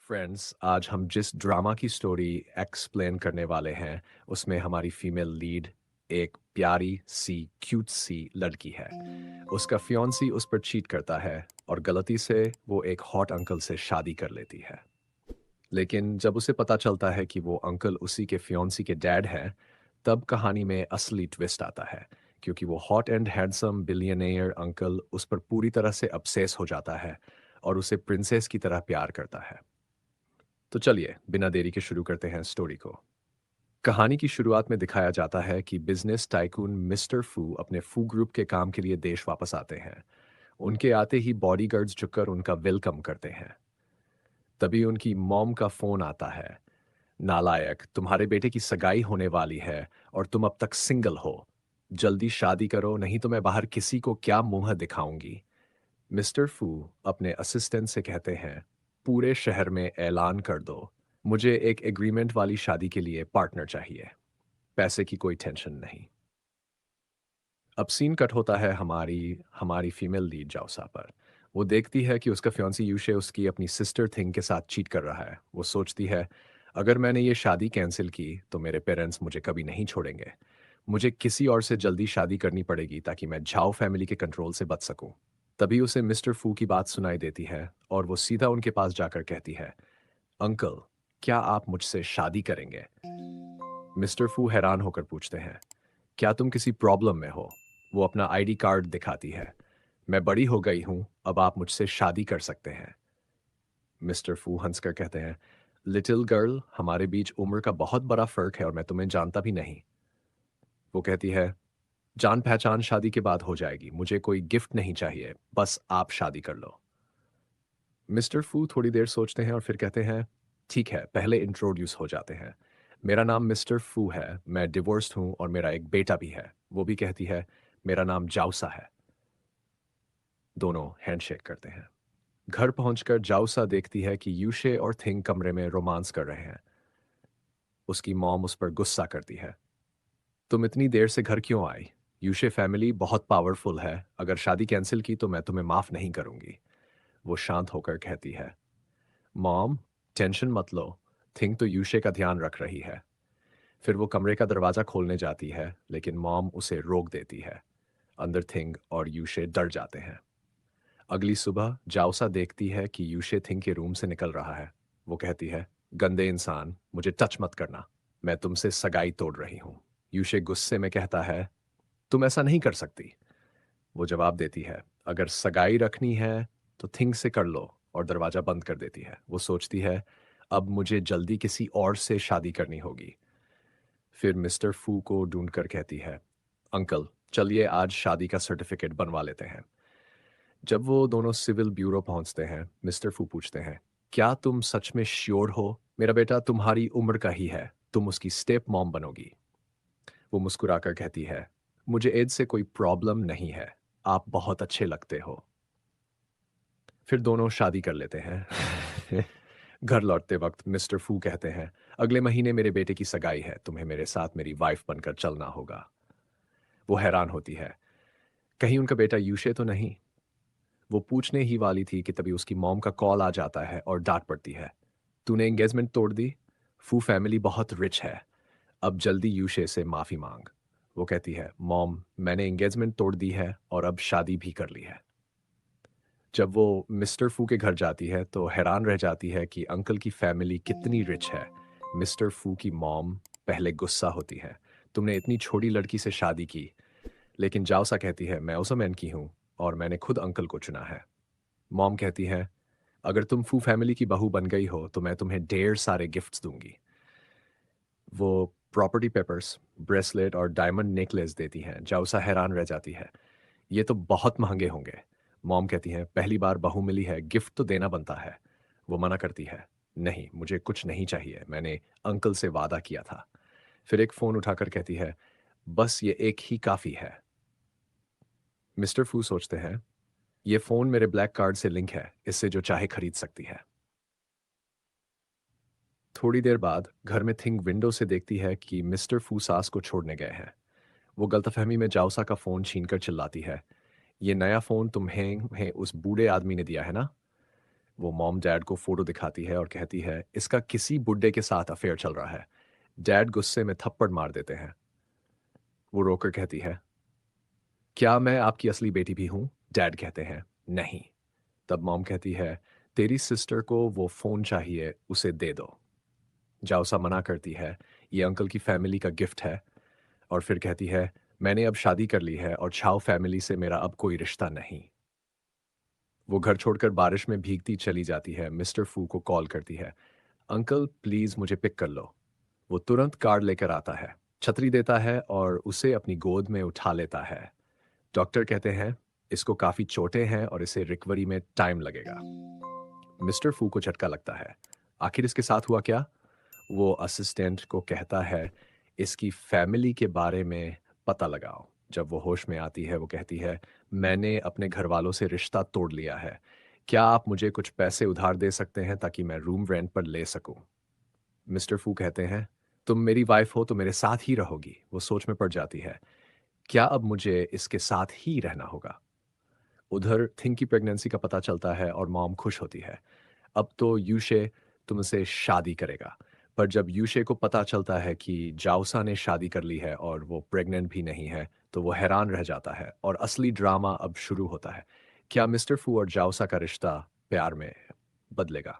Friends, आज हम जिस ड्रामा की स्टोरी एक्सप्लेन करने वाले हैं, उसमें हमारी फीमेल लीड एक प्यारी सी क्यूट सी लड़की है। उसका फियांसी उस पर चीट करता है और गलती से वो एक हॉट अंकल से शादी कर लेती है। लेकिन जब उसे पता चलता है कि वो अंकल उसी के फियांसी के डैड हैं, तब कहानी में असली ट्विस्ट आता है, क्योंकि वो hot and handsome billionaire uncle उस पर पूरी तरह से obsess हो जाता है और उसे प्रिंसेस की तरह प्यार करता है। तो चलिए बिना देरी के शुरू करते हैं स्टोरी को। कहानी की शुरुआत में दिखाया जाता है कि बिजनेस टाइकून मिस्टर फू अपने फू ग्रुप के काम के लिए देश वापस आते हैं। उनके आते ही बॉडीगार्ड्स झुककर उनका वेलकम करते हैं। तभी उनकी मॉम का फोन आता है। नालायक, तुम्हारे बेटे की सगाई होने वाली है और तुम अब तक सिंगल हो। जल्दी शादी करो, नहीं तो मैं बाहर किसी को क्या मुंह दिखाऊंगी। मिस्टर फू अपने असिस्टेंट से कहते हैं, पूरे शहर में ऐलान कर दो, मुझे एक एग्रीमेंट वाली शादी के लिए पार्टनर चाहिए। पैसे की कोई टेंशन नहीं। अब सीन कट होता है हमारी हमारी फीमेल लीड जाओसा पर। वो देखती है कि उसका फियांसी यूशे उसकी अपनी सिस्टर थिंग के साथ चीट कर रहा है। वो सोचती है, अगर मैंने ये शादी कैंसिल की तो मेरे पेरेंट्स मुझे कभी नहीं छोड़ेंगे। मुझे किसी और से जल्दी शादी करनी पड़ेगी ताकि मैं झाओ फैमिली के कंट्रोल से बच सकूं। तभी उसे मिस्टर फू की बात सुनाई देती है और वो सीधा उनके पास जाकर कहती है, अंकल, क्या आप मुझसे शादी करेंगे? मिस्टर फू हैरान होकर पूछते हैं, क्या तुम किसी प्रॉब्लम में हो? वो अपना आईडी कार्ड दिखाती है। मैं बड़ी हो गई हूं, अब आप मुझसे शादी कर सकते हैं। मिस्टर फू हंसकर कहते हैं, लिटिल गर्ल, हमारे बीच उम्र का बहुत बड़ा फर्क है और मैं तुम्हें जानता भी नहीं। वो कहती है, जान पहचान शादी के बाद हो जाएगी, मुझे कोई गिफ्ट नहीं चाहिए, बस आप शादी कर लो। मिस्टर फू थोड़ी देर सोचते हैं और फिर कहते हैं, ठीक है, पहले इंट्रोड्यूस हो जाते हैं। मेरा नाम मिस्टर फू है, मैं डिवोर्स्ड हूं और मेरा एक बेटा भी है। वो भी कहती है, मेरा नाम जाउसा है। दोनों हैंडशेक करते हैं। घर पहुंचकर जाउसा देखती है कि यूशे और थिंग कमरे में रोमांस कर रहे हैं। उसकी मॉम उस पर गुस्सा करती है, तुम इतनी देर से घर क्यों आई? यूशे फैमिली बहुत पावरफुल है, अगर शादी कैंसिल की तो मैं तुम्हें माफ नहीं करूंगी। वो शांत होकर कहती है, मॉम, टेंशन मत लो, थिंग तो यूशे का ध्यान रख रही है। फिर वो कमरे का दरवाजा खोलने जाती है, लेकिन मॉम उसे रोक देती है। अंदर थिंग और यूशे डर जाते हैं। अगली सुबह जाओसा देखती है कि यूशे थिंग के रूम से निकल रहा है। वो कहती है, गंदे इंसान, मुझे टच मत करना, मैं तुमसे सगाई तोड़ रही हूं। यूशे गुस्से में कहता है, तुम ऐसा नहीं कर सकती। वो जवाब देती है, अगर सगाई रखनी है तो थिंग से कर लो, और दरवाजा बंद कर देती है। वो सोचती है, अब मुझे जल्दी किसी और से शादी करनी होगी। फिर मिस्टर फू को ढूंढकर कहती है, अंकल, चलिए आज शादी का सर्टिफिकेट बनवा लेते हैं। जब वो दोनों सिविल ब्यूरो पहुंचते हैं, मिस्टर फू पूछते हैं, क्या तुम सच में श्योर हो? मेरा बेटा तुम्हारी उम्र का ही है, तुम उसकी स्टेप मॉम बनोगी। वो मुस्कुराकर कहती है, मुझे एज से कोई प्रॉब्लम नहीं है, आप बहुत अच्छे लगते हो। फिर दोनों शादी कर लेते हैं। घर लौटते वक्त मिस्टर फू कहते हैं, अगले महीने मेरे बेटे की सगाई है, तुम्हें मेरे साथ मेरी वाइफ बनकर चलना होगा। वो हैरान होती है, कहीं उनका बेटा यूशे तो नहीं? वो पूछने ही वाली थी कि तभी उसकी मॉम का कॉल आ जाता है और डांट पड़ती है, तूने एंगेजमेंट तोड़ दी। फू फैमिली बहुत रिच है, अब जल्दी यूशे से माफी मांग। वो कहती है, मॉम, मैंने एंगेजमेंट तोड़ दी है और अब शादी भी कर ली है। जब वो मिस्टर फू के घर जाती है तो हैरान रह जाती है कि अंकल की फैमिली कितनी रिच है। मिस्टर फू की मॉम पहले गुस्सा होती है, तुमने इतनी छोटी लड़की से शादी की। लेकिन जाओसा कहती है, मैं ओसमैन की हूँ और मैंने खुद अंकल को चुना है। मॉम कहती है, अगर तुम फू फैमिली की बहू बन गई हो तो मैं तुम्हें ढेर सारे गिफ्ट्स दूंगी। वो प्रॉपर्टी पेपर्स, ब्रेसलेट और डायमंड नेकलेस देती हैं। जाउसा हैरान रह जाती है, ये तो बहुत महंगे होंगे। मॉम कहती हैं, पहली बार बहू मिली है, गिफ्ट तो देना बनता है। वो मना करती है, नहीं, मुझे कुछ नहीं चाहिए, मैंने अंकल से वादा किया था। फिर एक फोन उठाकर कहती है, बस ये एक ही काफी है। मिस्टर फू सोचते हैं, ये फोन मेरे ब्लैक कार्ड से लिंक है, इससे जो चाहे खरीद सकती है। थोड़ी देर बाद घर में थिंग विंडो से देखती है कि मिस्टर फू सास को छोड़ने गए हैं। वो गलतफहमी में जाउसा का फोन छीनकर चिल्लाती है, ये नया फोन तुम्हें उस बूढ़े आदमी ने दिया है ना? वो मॉम डैड को फोटो दिखाती है और कहती है इसका किसी बुड्ढे के साथ अफेयर चल रहा है। डैड गुस्से में थप्पड़ मार देते हैं। वो रोकर कहती है क्या मैं आपकी असली बेटी भी हूं? डैड कहते हैं नहीं। तब मॉम कहती है तेरी सिस्टर को वो फोन चाहिए, उसे दे दो। जाउसा मना करती है, ये अंकल की फैमिली का गिफ्ट है। और फिर कहती है मैंने अब शादी कर ली है और छाओ फैमिली से मेरा अब कोई रिश्ता नहीं। वो घर छोड़कर बारिश में भीगती चली जाती है। मिस्टर फू को कॉल करती है, अंकल प्लीज मुझे पिक कर लो। वो तुरंत कार लेकर आता है, छतरी देता है और उसे अपनी गोद में उठा लेता है। डॉक्टर कहते हैं इसको काफी चोटें हैं और इसे रिकवरी में टाइम लगेगा। मिस्टर फू को झटका लगता है, आखिर इसके साथ हुआ क्या? वो असिस्टेंट को कहता है इसकी फैमिली के बारे में पता लगाओ। जब वो होश में आती है वो कहती है मैंने अपने घर वालों से रिश्ता तोड़ लिया है। क्या आप मुझे कुछ पैसे उधार दे सकते हैं ताकि मैं रूम रेंट पर ले सकूं? मिस्टर फू कहते हैं तुम मेरी वाइफ हो तो मेरे साथ ही रहोगी। वो सोच में पड़ जाती है, क्या अब मुझे इसके साथ ही रहना होगा? उधर थिंग की प्रेगनेंसी का पता चलता है और मॉम खुश होती है। अब तो यूशे तुमसे शादी करेगा। पर जब यूशे को पता चलता है कि जाउसा ने शादी कर ली है और वो प्रेग्नेंट भी नहीं है, तो वो हैरान रह जाता है और असली ड्रामा अब शुरू होता है। क्या मिस्टर फू और जाउसा का रिश्ता प्यार में बदलेगा?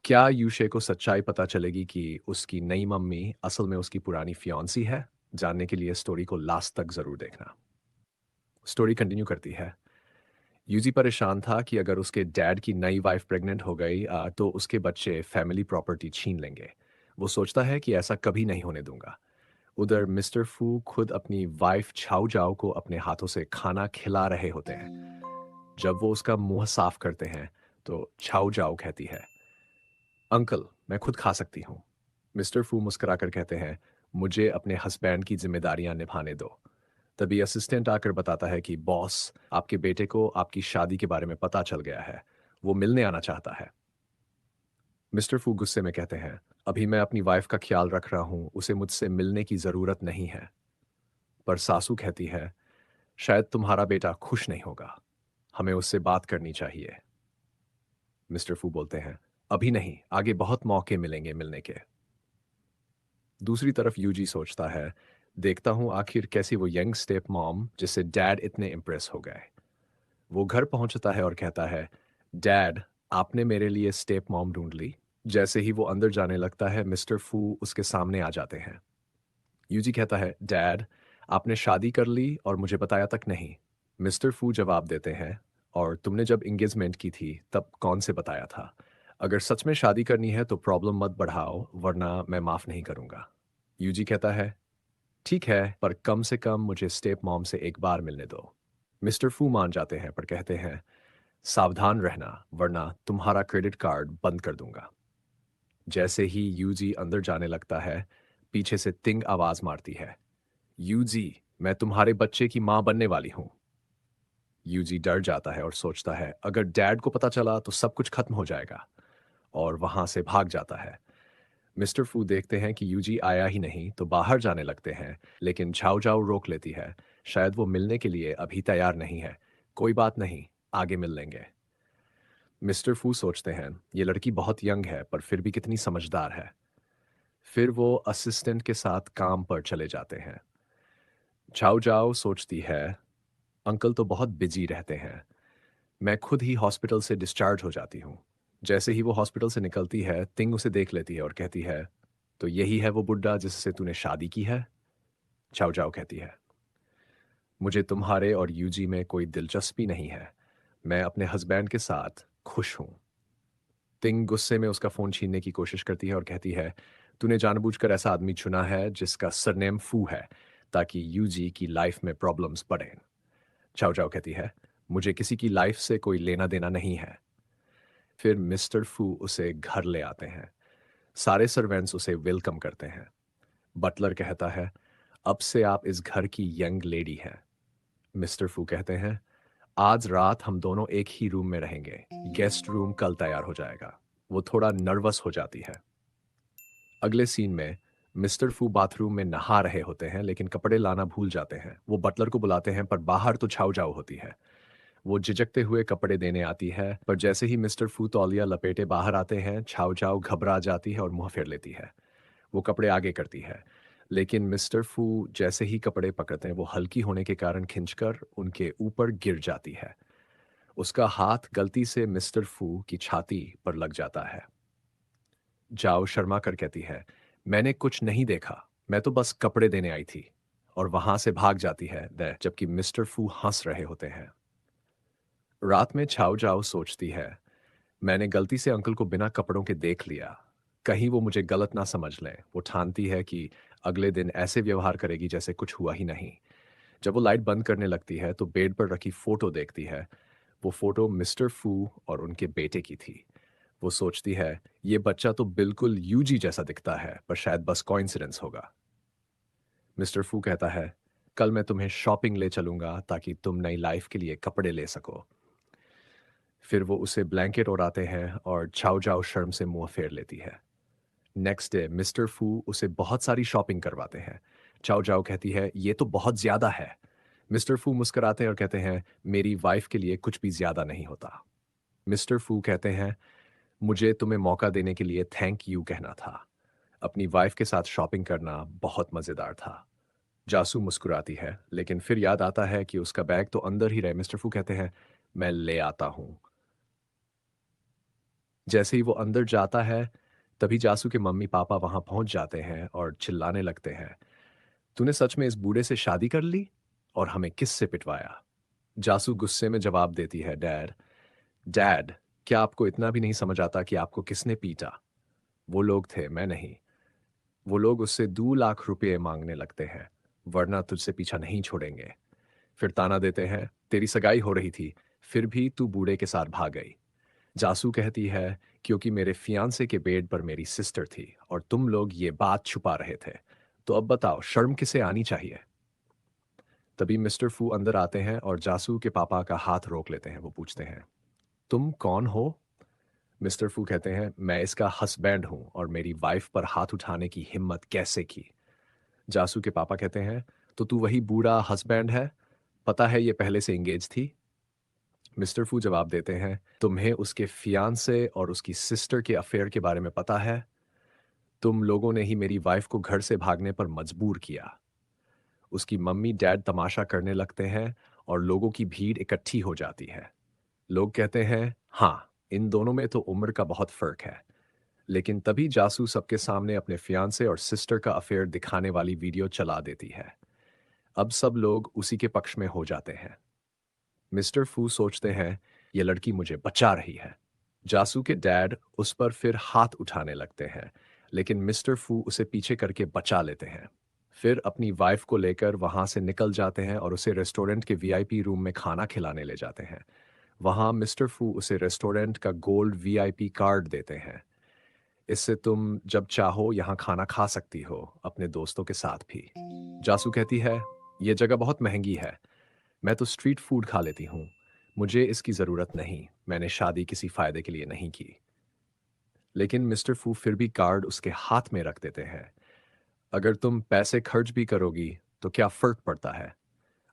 क्या यूशे को सच्चाई पता चलेगी कि उसकी नई मम्मी असल में उसकी पुरानी फियांसी है? जानने के लिए स्टोरी को लास्ट तक जरूर देखना। स्टोरी कंटिन्यू करती है। यूजी परेशान था कि अगर उसके डैड की नई वाइफ प्रेग्नेंट हो गई तो उसके बच्चे फैमिली प्रॉपर्टी छीन लेंगे। वो सोचता है कि ऐसा कभी नहीं होने दूंगा। उधर मिस्टर फू खुद अपनी वाइफ छाऊ जाओ को अपने हाथों से खाना खिला रहे होते हैं। जब वो उसका मुंह साफ करते हैं तो छाऊ जाओ कहती है अंकल मैं खुद खा सकती हूँ। मिस्टर फू मुस्कुराकर कहते हैं मुझे अपने हस्बैंड की जिम्मेदारियां निभाने दो। तभी असिस्टेंट आकर बताता है कि बॉस आपके बेटे को आपकी शादी के बारे में पता चल गया है, वो मिलने आना चाहता है। मिस्टर फू गुस्से में कहते हैं अभी मैं अपनी वाइफ का ख्याल रख रहा हूं, उसे मुझसे मिलने की जरूरत नहीं है। पर सासू कहती है शायद तुम्हारा बेटा खुश नहीं होगा, हमें उससे बात करनी चाहिए। मिस्टर फू बोलते हैं अभी नहीं, आगे बहुत मौके मिलेंगे मिलने के। दूसरी तरफ यूजी सोचता है देखता हूं आखिर कैसी वो यंग स्टेप मॉम जिससे डैड इतने इम्प्रेस हो गए। वो घर पहुंचता है और कहता है डैड आपने मेरे लिए स्टेप मॉम ढूंढ ली। जैसे ही वो अंदर जाने लगता है मिस्टर फू उसके सामने आ जाते हैं। यूजी कहता है डैड आपने शादी कर ली और मुझे बताया तक नहीं। मिस्टर फू जवाब देते हैं और तुमने जब एंगेजमेंट की थी तब कौन से बताया था? अगर सच में शादी करनी है तो प्रॉब्लम मत बढ़ाओ वरना मैं माफ नहीं करूंगा। यूजी कहता है ठीक है पर कम से कम मुझे स्टेप मॉम से एक बार मिलने दो। मिस्टर फू मान जाते हैं पर कहते हैं सावधान रहना वरना तुम्हारा क्रेडिट कार्ड बंद कर दूंगा। जैसे ही यूजी अंदर जाने लगता है पीछे से तिंग आवाज मारती है यूजी मैं तुम्हारे बच्चे की मां बनने वाली हूं। यूजी डर जाता है और सोचता है अगर डैड को पता चला तो सब कुछ खत्म हो जाएगा, और वहां से भाग जाता है। मिस्टर फू देखते हैं कि यूजी आया ही नहीं तो बाहर जाने लगते हैं, लेकिन झाओ झाओ रोक लेती है। शायद वो मिलने के लिए अभी तैयार नहीं है। कोई बात नहीं, आगे मिल लेंगे। मिस्टर फू सोचते हैं ये लड़की बहुत यंग है पर फिर भी कितनी समझदार है। फिर वो असिस्टेंट के साथ काम पर चले जाते हैं। झाओ झाओ सोचती है अंकल तो बहुत बिजी रहते हैं, मैं खुद ही हॉस्पिटल से डिस्चार्ज हो जाती हूँ। जैसे ही वो हॉस्पिटल से निकलती है तिंग उसे देख लेती है और कहती है तो यही है वो बुड्ढा जिससे तूने शादी की है? झाओ झाओ कहती है मुझे तुम्हारे और यूजी में कोई दिलचस्पी नहीं है, मैं अपने हस्बैंड के साथ खुश हूं। तिंग गुस्से में उसका फोन छीनने की कोशिश करती है और कहती है तूने जानबूझकर ऐसा आदमी चुना है जिसका सरनेम फू है ताकि यूजी की लाइफ में प्रॉब्लम्स बढ़े। चाओ चाओ कहती है मुझे किसी की लाइफ से कोई लेना देना नहीं है। फिर मिस्टर फू उसे घर ले आते हैं। सारे सर्वेंट्स उसे वेलकम करते हैं। बटलर कहता है अब से आप इस घर की यंग लेडी हैं। मिस्टर फू कहते हैं आज रात हम दोनों एक ही रूम में रहेंगे, गेस्ट रूम कल तैयार हो जाएगा। वो थोड़ा नर्वस हो जाती है। अगले सीन में मिस्टर फू बाथरूम में नहा रहे होते हैं लेकिन कपड़े लाना भूल जाते हैं। वो बटलर को बुलाते हैं पर बाहर तो छाव जाओ होती है। वो झिझकते हुए कपड़े देने आती है, पर जैसे ही मिस्टर फू तौलिया लपेटे बाहर आते हैं, छाव छाव घबरा जाती है और मुंह फेर लेती है। वो कपड़े आगे करती है, लेकिन मिस्टर फू जैसे ही कपड़े पकड़ते हैं, वो हल्की होने के कारण खिंचकर उनके ऊपर गिर जाती है। उसका हाथ गलती से मिस्टर फू की छाती पर लग जाता है। जाओ शर्मा कर कहती है, मैंने कुछ नहीं देखा, मैं तो बस कपड़े देने आई थी। और वहां से भाग जाती है वह, जबकि मिस्टर फू हंस रहे होते हैं। रात में छाओ जाओ सोचती है, मैंने गलती से अंकल को बिना कपड़ों के देख लिया, कहीं वो मुझे गलत ना समझ लें। वो ठानती है कि अगले दिन ऐसे व्यवहार करेगी जैसे कुछ हुआ ही नहीं। जब वो लाइट बंद करने लगती है तो बेड पर रखी फोटो देखती है। वो फोटो मिस्टर फू और उनके बेटे की थी। वो सोचती है, ये बच्चा तो बिल्कुल यूजी जैसा दिखता है, पर शायद बस कॉइंसिडेंस होगा। मिस्टर फू कहता है, कल मैं तुम्हें शॉपिंग ले चलूंगा ताकि तुम नई लाइफ के लिए कपड़े ले सको। फिर वो उसे ब्लैंकेट ओढ़ाते हैं और चाओ चाओ शर्म से मुंह फेर लेती है। नेक्स्ट डे मिस्टर फू उसे बहुत सारी शॉपिंग करवाते हैं। चाओ चाओ कहती है, ये तो बहुत ज्यादा है। मिस्टर फू मुस्कुराते हैं और कहते हैं, मेरी वाइफ के लिए कुछ भी ज्यादा नहीं होता। मिस्टर फू कहते हैं, मुझे तुम्हें मौका देने के लिए थैंक यू कहना था। अपनी वाइफ के साथ शॉपिंग करना बहुत मजेदार था। जासू मुस्कुराती है, लेकिन फिर याद आता है कि उसका बैग तो अंदर ही रहे। मिस्टर फू कहते हैं, मैं ले आता हूं। जैसे ही वो अंदर जाता है, तभी जासू के मम्मी पापा वहां पहुंच जाते हैं और चिल्लाने लगते हैं, तूने सच में इस बूढ़े से शादी कर ली और हमें किस से पिटवाया? जासू गुस्से में जवाब देती है, डैड, डैड, क्या आपको इतना भी नहीं समझ आता कि आपको किसने पीटा? वो लोग थे, मैं नहीं। वो लोग उससे 2 लाख रुपए मांगने लगते हैं, वरना तुझसे पीछा नहीं छोड़ेंगे। फिर ताना देते हैं, तेरी सगाई हो रही थी, फिर भी तू बूढ़े के साथ भाग गई। जासू कहती है, क्योंकि मेरे फियांसे के बेड पर मेरी सिस्टर थी और तुम लोग ये बात छुपा रहे थे। तो अब बताओ, शर्म किसे आनी चाहिए? तभी मिस्टर फू अंदर आते हैं और जासू के पापा का हाथ रोक लेते हैं। वो पूछते हैं, तुम कौन हो? मिस्टर फू कहते हैं, मैं इसका हस्बैंड हूं और मेरी वाइफ पर हाथ उठाने की हिम्मत कैसे की? जासू के पापा कहते हैं, तो तू वही बूढ़ा हस्बैंड है? पता है ये पहले से इंगेज थी। मिस्टर फू जवाब देते हैं, तुम्हें उसके फियांसे और उसकी सिस्टर के अफेयर के बारे में पता है? तुम लोगों ने ही मेरी वाइफ को घर से भागने पर मजबूर किया। उसकी मम्मी डैड तमाशा करने लगते हैं और लोगों की भीड़ इकट्ठी हो जाती है। लोग कहते हैं, हाँ, इन दोनों में तो उम्र का बहुत फर्क है। लेकिन तभी जासू सबके सामने अपने फियांसे और सिस्टर का अफेयर दिखाने वाली वीडियो चला देती है। अब सब लोग उसी के पक्ष में हो जाते हैं। मिस्टर फू सोचते हैं, ये लड़की मुझे बचा रही है। जासू के डैड उस पर फिर हाथ उठाने लगते हैं, लेकिन मिस्टर फू उसे पीछे करके बचा लेते हैं। फिर अपनी वाइफ को लेकर वहां से निकल जाते हैं और उसे रेस्टोरेंट के वीआईपी रूम में खाना खिलाने ले जाते हैं। वहां मिस्टर फू उसे रेस्टोरेंट का गोल्ड वीआईपी कार्ड देते हैं। इससे तुम जब चाहो यहाँ खाना खा सकती हो, अपने दोस्तों के साथ भी। जासू कहती है, यह जगह बहुत महंगी है, मैं तो स्ट्रीट फूड खा लेती हूँ, मुझे इसकी ज़रूरत नहीं, मैंने शादी किसी फ़ायदे के लिए नहीं की। लेकिन मिस्टर फू फिर भी कार्ड उसके हाथ में रख देते हैं। अगर तुम पैसे खर्च भी करोगी, तो क्या फ़र्क पड़ता है?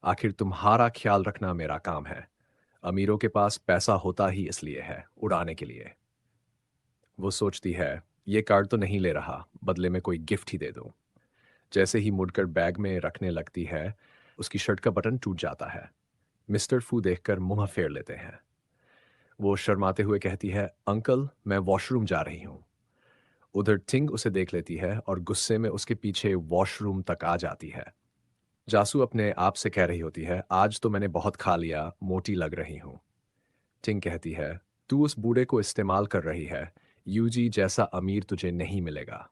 आखिर तुम्हारा ख्याल रखना मेरा काम है। अमीरों के पास पैसा होता ही इसलिए है, उड़ाने के लिए। वो सोचती है, ये कार्ड तो नहीं ले रहा, बदले में कोई गिफ्ट ही दे दूँ। जैसे ही मुड़कर बैग में रखने लगती है, उसकी शर्ट का बटन टूट जाता है। मिस्टर फू देखकर मुंह फेर लेते हैं। वो शर्माते हुए कहती है, अंकल, मैं वॉशरूम जा रही हूँ। उधर टिंग उसे देख लेती है और गुस्से में उसके पीछे वॉशरूम तक आ जाती है। जासू अपने आप से कह रही होती है, आज तो मैंने बहुत खा लिया, मोटी लग रही हूँ। टिंग कहती है, तू उस बूढ़े को इस्तेमाल कर रही है, यूजी जैसा अमीर तुझे नहीं मिलेगा।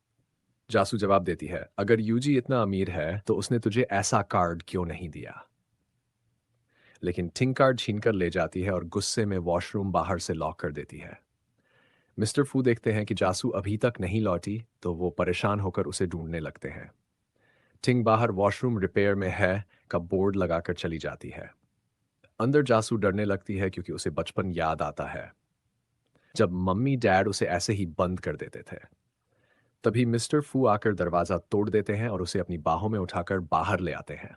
जासू जवाब देती है, अगर यूजी इतना अमीर है तो उसने तुझे ऐसा कार्ड क्यों नहीं दिया? लेकिन टिंग कार्ड छीनकर ले जाती है और गुस्से में वॉशरूम बाहर से लॉक कर देती है। मिस्टर फू देखते हैं कि जासू अभी तक नहीं लौटी, तो वो परेशान होकर उसे ढूंढने लगते हैं। टिंग बाहर वॉशरूम रिपेयर में है का बोर्ड लगाकर चली जाती है। अंदर जासू डरने लगती है क्योंकि उसे बचपन याद आता है, जब मम्मी डैड उसे ऐसे ही बंद कर देते थे। तभी मिस्टर फू आकर दरवाजा तोड़ देते हैं और उसे अपनी बाहों में उठाकर बाहर ले आते हैं।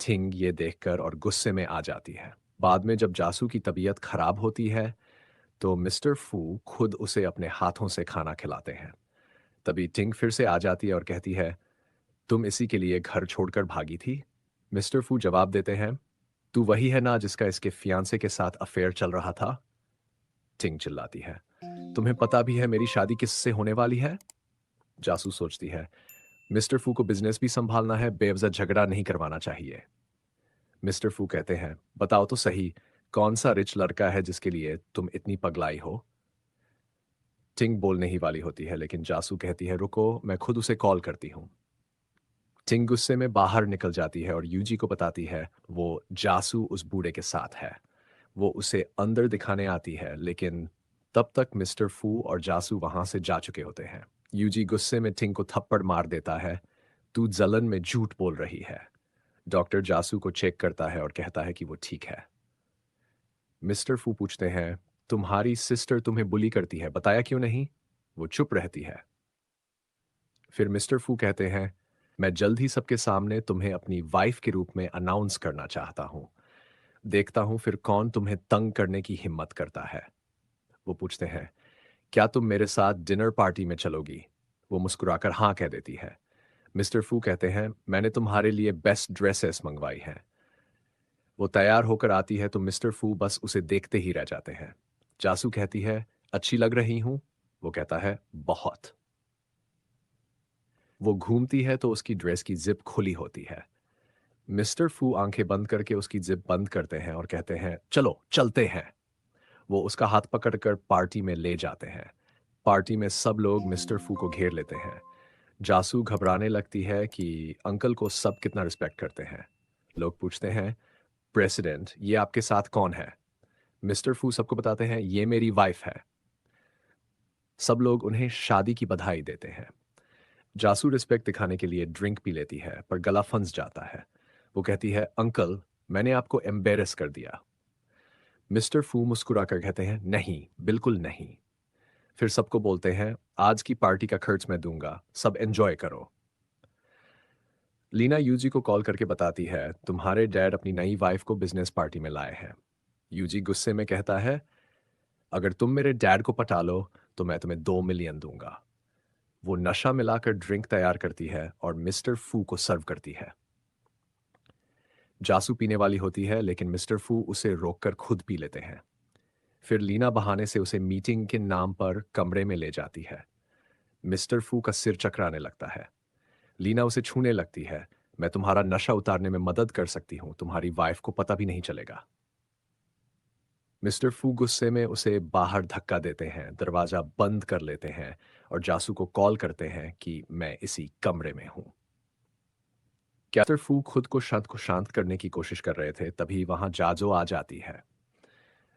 थिंग ये देखकर और गुस्से में आ जाती है। बाद में जब जासू की तबीयत खराब होती है तो मिस्टर फू खुद उसे अपने हाथों से खाना खिलाते हैं। तभी टिंग फिर से आ जाती है और कहती है, तुम इसी के लिए घर छोड़कर भागी थी? मिस्टर फू जवाब देते हैं, तू वही है ना जिसका इसके फियांसे के साथ अफेयर चल रहा था? टिंग चिल्लाती है, तुम्हें पता भी है मेरी शादी किससे होने वाली है? जासू सोचती है, मिस्टर फू को बिजनेस भी संभालना है, बेवजह झगड़ा नहीं करवाना चाहिए। मिस्टर फू कहते हैं, बताओ तो सही, कौन सा रिच लड़का है जिसके लिए तुम इतनी पगलाई हो? टिंग बोलने ही वाली होती है, लेकिन जासू कहती है, रुको, मैं खुद उसे कॉल करती हूँ। टिंग गुस्से में बाहर निकल जाती है और यूजी को बताती है वो जासू उस बूढ़े के साथ है। वो उसे अंदर दिखाने आती है, लेकिन तब तक मिस्टर फू और जासू वहां से जा चुके होते हैं। यूजी गुस्से में टिंग को थप्पड़ मार देता है, तू जलन में झूठ बोल रही है। डॉक्टर जासू को चेक करता है और कहता है कि वो ठीक है। मिस्टर फू पूछते हैं, तुम्हारी सिस्टर तुम्हें बुली करती है, बताया क्यों नहीं? वो चुप रहती है। फिर मिस्टर फू कहते हैं, मैं जल्द ही सबके सामने तुम्हें अपनी वाइफ के रूप में अनाउंस करना चाहता हूं। देखता हूं फिर कौन तुम्हें तंग करने की हिम्मत करता है। वो पूछते हैं, क्या तुम मेरे साथ डिनर पार्टी में चलोगी? वो मुस्कुराकर हाँ कह देती है। मिस्टर फू कहते हैं, मैंने तुम्हारे लिए बेस्ट ड्रेसेस मंगवाई हैं। वो तैयार होकर आती है तो मिस्टर फू बस उसे देखते ही रह जाते हैं। जासू कहती है, अच्छी लग रही हूं? वो कहता है, बहुत। वो घूमती है तो उसकी ड्रेस की जिप खुली होती है। मिस्टर फू आंखें बंद करके उसकी जिप बंद करते हैं और कहते हैं, चलो चलते हैं। वो उसका हाथ पकड़कर पार्टी में ले जाते हैं। पार्टी में सब लोग मिस्टर फू को घेर लेते हैं। जासू घबराने लगती है कि अंकल को सब कितना रिस्पेक्ट करते हैं। लोग पूछते हैं, प्रेसिडेंट, ये आपके साथ कौन है? मिस्टर फू सबको बताते हैं, ये मेरी वाइफ है। सब लोग उन्हें शादी की बधाई देते हैं। जासू रिस्पेक्ट दिखाने के लिए ड्रिंक पी लेती है, पर गला फंस जाता है। वो कहती है, अंकल, मैंने आपको एम्बेरस कर दिया। मिस्टर फू मुस्कुराकर कहते हैं, नहीं, बिल्कुल नहीं। फिर सबको बोलते हैं, आज की पार्टी का खर्च मैं दूंगा, सब एंजॉय करो। लीना यूजी को कॉल करके बताती है, तुम्हारे डैड अपनी नई वाइफ को बिजनेस पार्टी में लाए हैं। यूजी गुस्से में कहता है, अगर तुम मेरे डैड को पटा लो तो मैं तुम्हें 2 मिलियन दूंगा। वो नशा मिलाकर ड्रिंक तैयार करती है और मिस्टर फू को सर्व करती है। जासू पीने वाली होती है, लेकिन मिस्टर फू उसे रोककर खुद पी लेते हैं। फिर लीना बहाने से उसे मीटिंग के नाम पर कमरे में ले जाती है। मिस्टर फू का सिर चकराने लगता है। लीना उसे छूने लगती है, मैं तुम्हारा नशा उतारने में मदद कर सकती हूं, तुम्हारी वाइफ को पता भी नहीं चलेगा। मिस्टर फू गुस्से में उसे बाहर धक्का देते हैं, दरवाजा बंद कर लेते हैं और जासू को कॉल करते हैं कि मैं इसी कमरे में हूं। कैप्टन फू खुद को शांत करने की कोशिश कर रहे थे, तभी वहां जाजो आ जाती है।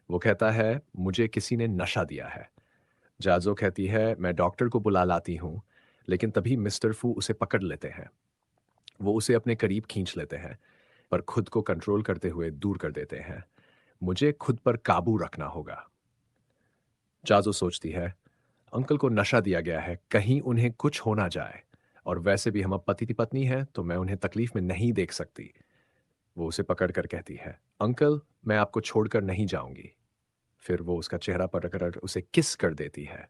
वो कहता है, मुझे किसी ने नशा दिया है। जाजो कहती है, मैं डॉक्टर को बुला लाती हूँ, लेकिन तभी मिस्टर फू उसे पकड़ लेते हैं। वो उसे अपने करीब खींच लेते हैं, पर खुद को कंट्रोल करते हुए दूर कर देते हैं। मुझे खुद पर काबू रखना होगा। जाजो सोचती है, अंकल को नशा दिया गया है, कहीं उन्हें कुछ हो ना जाए, और वैसे भी हम अब पति पत्नी हैं तो मैं उन्हें तकलीफ में नहीं देख सकती। वो उसे पकड़कर कहती है, अंकल, मैं आपको छोड़कर नहीं जाऊंगी। फिर वो उसका चेहरा पकड़कर उसे किस कर देती है।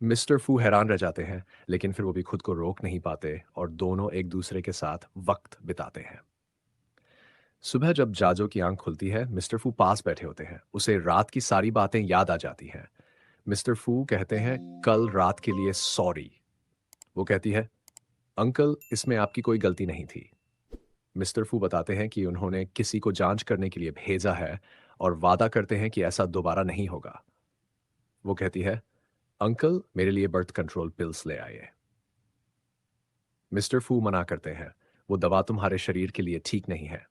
मिस्टर फू हैरान रह जाते हैं, लेकिन फिर वो भी खुद को रोक नहीं पाते और दोनों एक दूसरे के साथ वक्त बिताते हैं। सुबह जब जाजो की आंख खुलती है, मिस्टर फू पास बैठे होते हैं। उसे रात की सारी बातें याद आ जाती हैं। मिस्टर फू कहते हैं, कल रात के लिए सॉरी। वो कहती है, अंकल, इसमें आपकी कोई गलती नहीं थी। मिस्टर फू बताते हैं कि उन्होंने किसी को जांच करने के लिए भेजा है और वादा करते हैं कि ऐसा दोबारा नहीं होगा। वो कहती है, अंकल, मेरे लिए बर्थ कंट्रोल पिल्स ले आइए। मिस्टर फू मना करते हैं, वो दवा तुम्हारे शरीर के लिए ठीक नहीं है।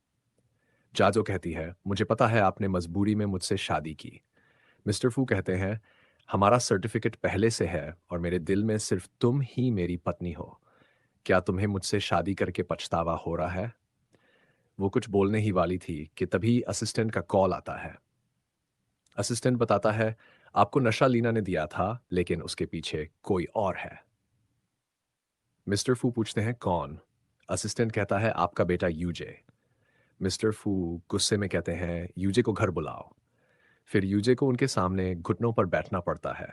जाजो कहती है, मुझे पता है आपने मजबूरी में मुझसे शादी की। मिस्टर फू कहते हैं, हमारा सर्टिफिकेट पहले से है और मेरे दिल में सिर्फ तुम ही मेरी पत्नी हो। क्या तुम्हें मुझसे शादी करके पछतावा हो रहा है? वो कुछ बोलने ही वाली थी कि तभी असिस्टेंट का कॉल आता है। असिस्टेंट बताता है, आपको नशा लीना ने दिया था, लेकिन उसके पीछे कोई और है। मिस्टर फू पूछते हैं, कौन? असिस्टेंट कहता है, आपका बेटा यूजे। मिस्टर फू गुस्से में कहते हैं यूजे को घर बुलाओ। फिर यूजे को उनके सामने घुटनों पर बैठना पड़ता है।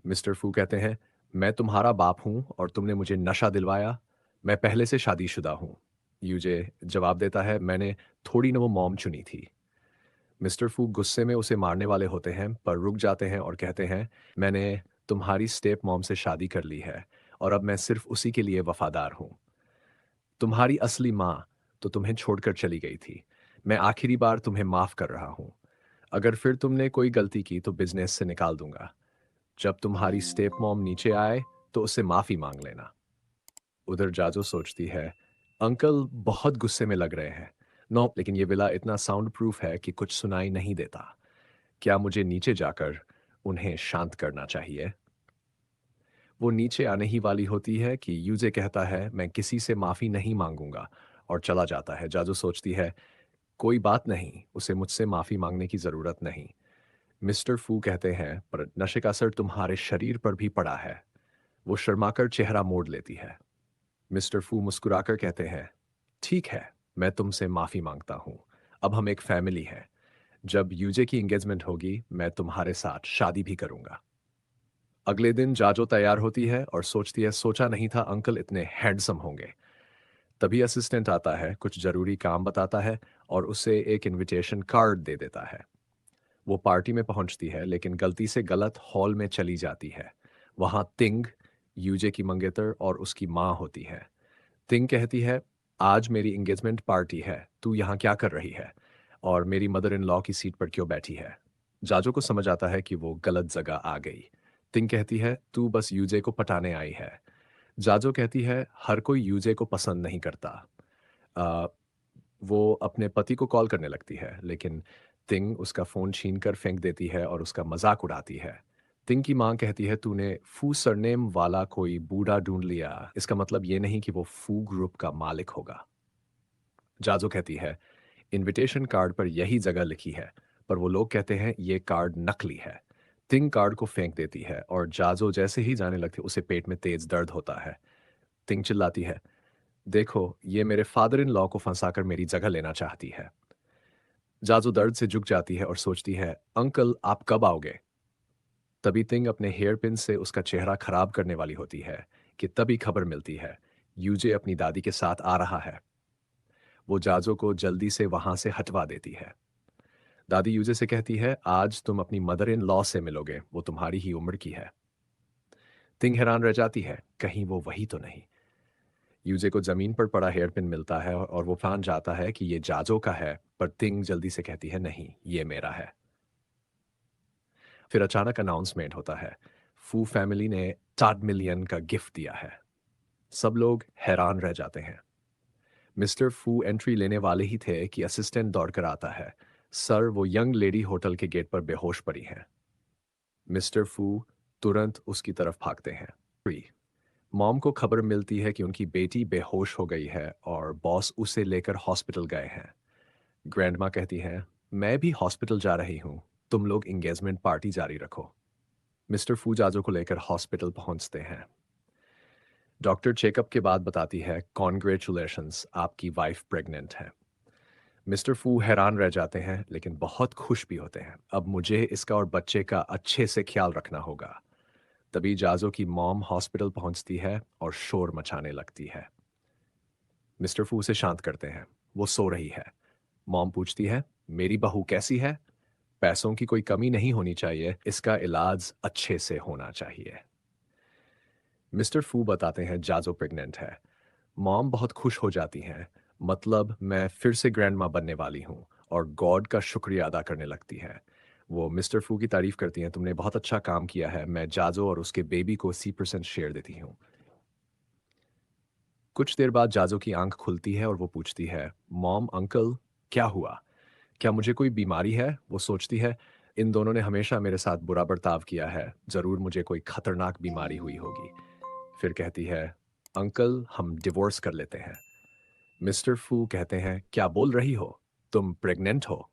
मिस्टर फू कहते हैं मैं तुम्हारा बाप हूं और तुमने मुझे नशा दिलवाया। मैं पहले से शादीशुदा हूं। यूजे जवाब देता है मैंने थोड़ी न वो मॉम चुनी थी। मिस्टर फू गुस्से में उसे मारने वाले होते हैं पर रुक जाते हैं और कहते हैं मैंने तुम्हारी स्टेप मॉम से शादी कर ली है और अब मैं सिर्फ उसी के लिए वफादार हूं। तुम्हारी असली माँ तो तुम्हें छोड़कर चली गई थी। मैं आखिरी बार तुम्हें माफ कर रहा हूं। अगर फिर तुमने कोई गलती की तो बिजनेस से निकाल दूंगा। जब तुम्हारी स्टेप मॉम नीचे आए तो उससे माफी मांग लेना। उधर जाजो सोचती है अंकल बहुत गुस्से में लग रहे हैं। नो लेकिन ये विला इतना साउंड प्रूफ है कि कुछ सुनाई नहीं देता। क्या मुझे नीचे जाकर उन्हें शांत करना चाहिए? वो नीचे आने ही वाली होती है कि यूजे कहता है मैं किसी से माफी नहीं मांगूंगा और चला जाता है। जाजो सोचती है कोई बात नहीं, उसे मुझसे माफी मांगने की जरूरत नहीं। मिस्टर फू कहते हैं पर नशे का असर तुम्हारे शरीर पर भी पड़ा है। वो शर्माकर चेहरा मोड़ लेती है। मिस्टर फू मुस्कुराकर कहते हैं ठीक है, मैं तुमसे माफी मांगता हूं। अब हम एक फैमिली हैं। जब यूजे की एंगेजमेंट होगी मैं तुम्हारे साथ शादी भी करूंगा। अगले दिन जाजो तैयार होती है और सोचती है सोचा नहीं था अंकल इतने हैंडसम होंगे। तभी असिस्टेंट आता है, कुछ जरूरी काम बताता है और उसे एक इनविटेशन कार्ड दे देता है। वो पार्टी में पहुंचती है लेकिन गलती से गलत हॉल में चली जाती है। वहां तिंग, यूजे की मंगेतर और उसकी माँ होती है। तिंग कहती है आज मेरी एंगेजमेंट पार्टी है, तू यहाँ क्या कर रही है और मेरी मदर इन लॉ की सीट पर क्यों बैठी है? जाजो को समझ आता है कि वो गलत जगह आ गई। तिंग कहती है तू बस यूजे को पटाने आई है। जाजो कहती है हर कोई यूजे को पसंद नहीं करता। आ, वो अपने पति को कॉल करने लगती है लेकिन तिंग उसका फोन छीन कर फेंक देती है और उसका मजाक उड़ाती है। तिंग की मां कहती है तूने फू सरनेम वाला कोई बूढ़ा ढूंढ लिया, इसका मतलब ये नहीं कि वो फू ग्रुप का मालिक होगा। जाजो कहती है इनविटेशन कार्ड पर यही जगह लिखी है पर वो लोग कहते हैं ये कार्ड नकली है। तिंग कार्ड को फेंक देती है और जाजो जैसे ही जाने लगती उसे पेट में तेज दर्द होता है। तिंग चिल्लाती है देखो ये मेरे फादर इन लॉ को फंसाकर मेरी जगह लेना चाहती है। जाजो दर्द से झुक जाती है और सोचती है अंकल आप कब आओगे? तभी तिंग अपने हेयर पिन से उसका चेहरा खराब करने वाली होती है कि तभी खबर मिलती है यूजे अपनी दादी के साथ आ रहा है। वो जाजो को जल्दी से वहां से हटवा देती है। दादी यूजे से कहती है आज तुम अपनी मदर इन लॉ से मिलोगे, वो तुम्हारी ही उम्र की है। तिंग हैरान रह जाती है कहीं वो वही तो नहीं। यूजे को जमीन पर पड़ा हेयर पिन मिलता है और वो जान जाता है कि ये जाजो का है पर तिंग जल्दी से कहती है नहीं ये मेरा है। फिर अचानक अनाउंसमेंट होता है फू फैमिली ने 4 मिलियन का गिफ्ट दिया है। सब लोग हैरान रह जाते हैं। मिस्टर फू एंट्री लेने वाले ही थे कि असिस्टेंट दौड़कर आता है सर वो यंग लेडी होटल के गेट पर बेहोश पड़ी हैं। मिस्टर फू तुरंत उसकी तरफ भागते हैं। थ्री, मॉम को खबर मिलती है कि उनकी बेटी बेहोश हो गई है और बॉस उसे लेकर हॉस्पिटल गए हैं। ग्रैंडमा कहती हैं मैं भी हॉस्पिटल जा रही हूँ, तुम लोग एंगेजमेंट पार्टी जारी रखो। मिस्टर फू जाजो को लेकर हॉस्पिटल पहुंचते हैं। डॉक्टर चेकअप के बाद बताती है कॉन्ग्रेचुलेशंस आपकी वाइफ प्रेग्नेंट है। मिस्टर फू हैरान रह जाते हैं लेकिन बहुत खुश भी होते हैं, अब मुझे इसका और बच्चे का अच्छे से ख्याल रखना होगा। तभी जाजो की मॉम हॉस्पिटल पहुंचती है और शोर मचाने लगती है। मिस्टर फू उसे शांत करते हैं, वो सो रही है। मॉम पूछती है मेरी बहू कैसी है? पैसों की कोई कमी नहीं होनी चाहिए, इसका इलाज अच्छे से होना चाहिए। मिस्टर फू बताते हैं जाजो प्रेग्नेंट है। मॉम बहुत खुश हो जाती हैं, मतलब मैं फिर से ग्रैंडमा बनने वाली हूँ और गॉड का शुक्रिया अदा करने लगती है। वो मिस्टर फू की तारीफ करती हैं तुमने बहुत अच्छा काम किया है, मैं जाजो और उसके बेबी को 80% शेयर देती हूँ। कुछ देर बाद जाजो की आंख खुलती है और वो पूछती है मॉम अंकल क्या हुआ? क्या मुझे कोई बीमारी है? वो सोचती है इन दोनों ने हमेशा मेरे साथ बुरा बर्ताव किया है, जरूर मुझे कोई खतरनाक बीमारी हुई होगी। फिर कहती है अंकल हम डिवोर्स कर लेते हैं। मिस्टर फू कहते हैं क्या बोल रही हो, तुम प्रेग्नेंट हो?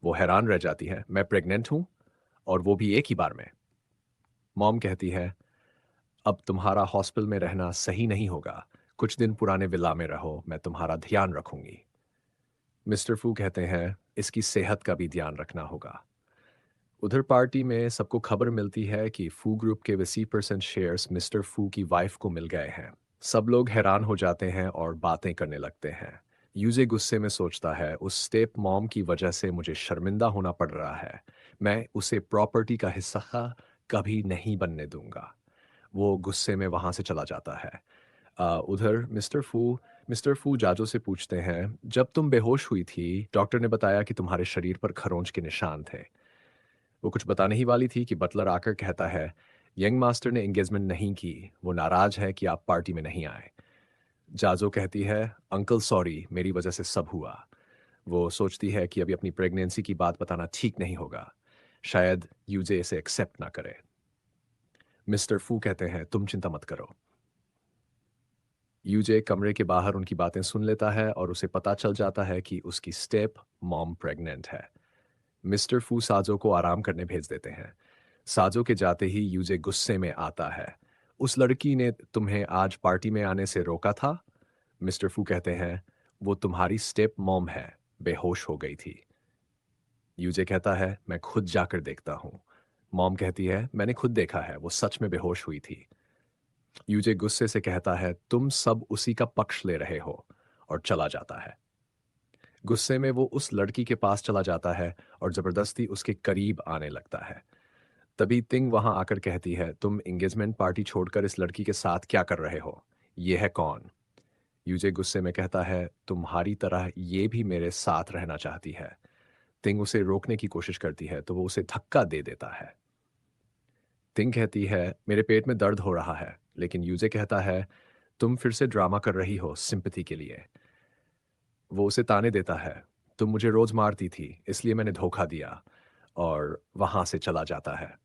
वो हैरान रह जाती है मैं प्रेग्नेंट हूं और वो भी एक ही बार में। मॉम कहती है अब तुम्हारा हॉस्पिटल में रहना सही नहीं होगा, कुछ दिन पुराने विला में रहो, मैं तुम्हारा ध्यान रखूंगी। मिस्टर फू कहते हैं इसकी सेहत का भी ध्यान रखना होगा। उधर पार्टी में सबको खबर मिलती है कि फू ग्रुप के 20% शेयर्स मिस्टर फू की वाइफ को मिल गए हैं। सब लोग हैरान हो जाते हैं और बातें करने लगते हैं। यूजे गुस्से में सोचता है उस स्टेप मॉम की वजह से मुझे शर्मिंदा होना पड़ रहा है। मैं उसे प्रॉपर्टी का हिस्सा कभी नहीं बनने दूंगा। वो गुस्से में वहां से चला जाता है। उधर मिस्टर फू जाजो से पूछते हैं जब तुम बेहोश हुई थी डॉक्टर ने बताया कि तुम्हारे शरीर पर खरोंच के निशान थे। वो कुछ बताने ही वाली थी कि बटलर आकर कहता है यंग मास्टर ने एंगेजमेंट नहीं की। वो नाराज है कि आप पार्टी में नहीं आए। जाजो कहती है अंकल सॉरी मेरी वजह से सब हुआ। वो सोचती है कि अभी अपनी प्रेगनेंसी की बात बताना ठीक नहीं होगा। शायद यूजे इसे एक्सेप्ट ना करे। मिस्टर फू कहते हैं तुम चिंता मत करो। यूजे कमरे के बाहर उनकी बातें सुन लेता है और उसे पता चल जाता है कि उसकी स्टेप मॉम प्रेग्नेंट है। मिस्टर फू साजो को आराम करने भेज देते हैं। साजो के जाते ही यूजे गुस्से में आता है। उस लड़की ने तुम्हें आज पार्टी में आने से रोका था। मिस्टर फू कहते हैं वो तुम्हारी स्टेप मॉम है, बेहोश हो गई थी। यूजे कहता है मैं खुद जाकर देखता हूँ। मॉम कहती है मैंने खुद देखा है, वो सच में बेहोश हुई थी। यूजे गुस्से से कहता है तुम सब उसी का पक्ष ले रहे हो और चला जाता है। गुस्से में वो उस लड़की के पास चला जाता है और जबरदस्ती उसके करीब आने लगता है। तभी तिंग वहां आकर कहती है तुम एंगेजमेंट पार्टी छोड़कर इस लड़की के साथ क्या कर रहे हो? ये है कौन? यूजे गुस्से में कहता है तुम्हारी तरह ये भी मेरे साथ रहना चाहती है। तिंग उसे रोकने की कोशिश करती है तो वो उसे धक्का दे देता है। तिंग कहती है मेरे पेट में दर्द हो रहा है, लेकिन यूजे कहता है तुम फिर से ड्रामा कर रही हो सिंपैथी के लिए। वो उसे ताने देता है तुम मुझे रोज मारती थी इसलिए मैंने धोखा दिया, और वहां से चला जाता है।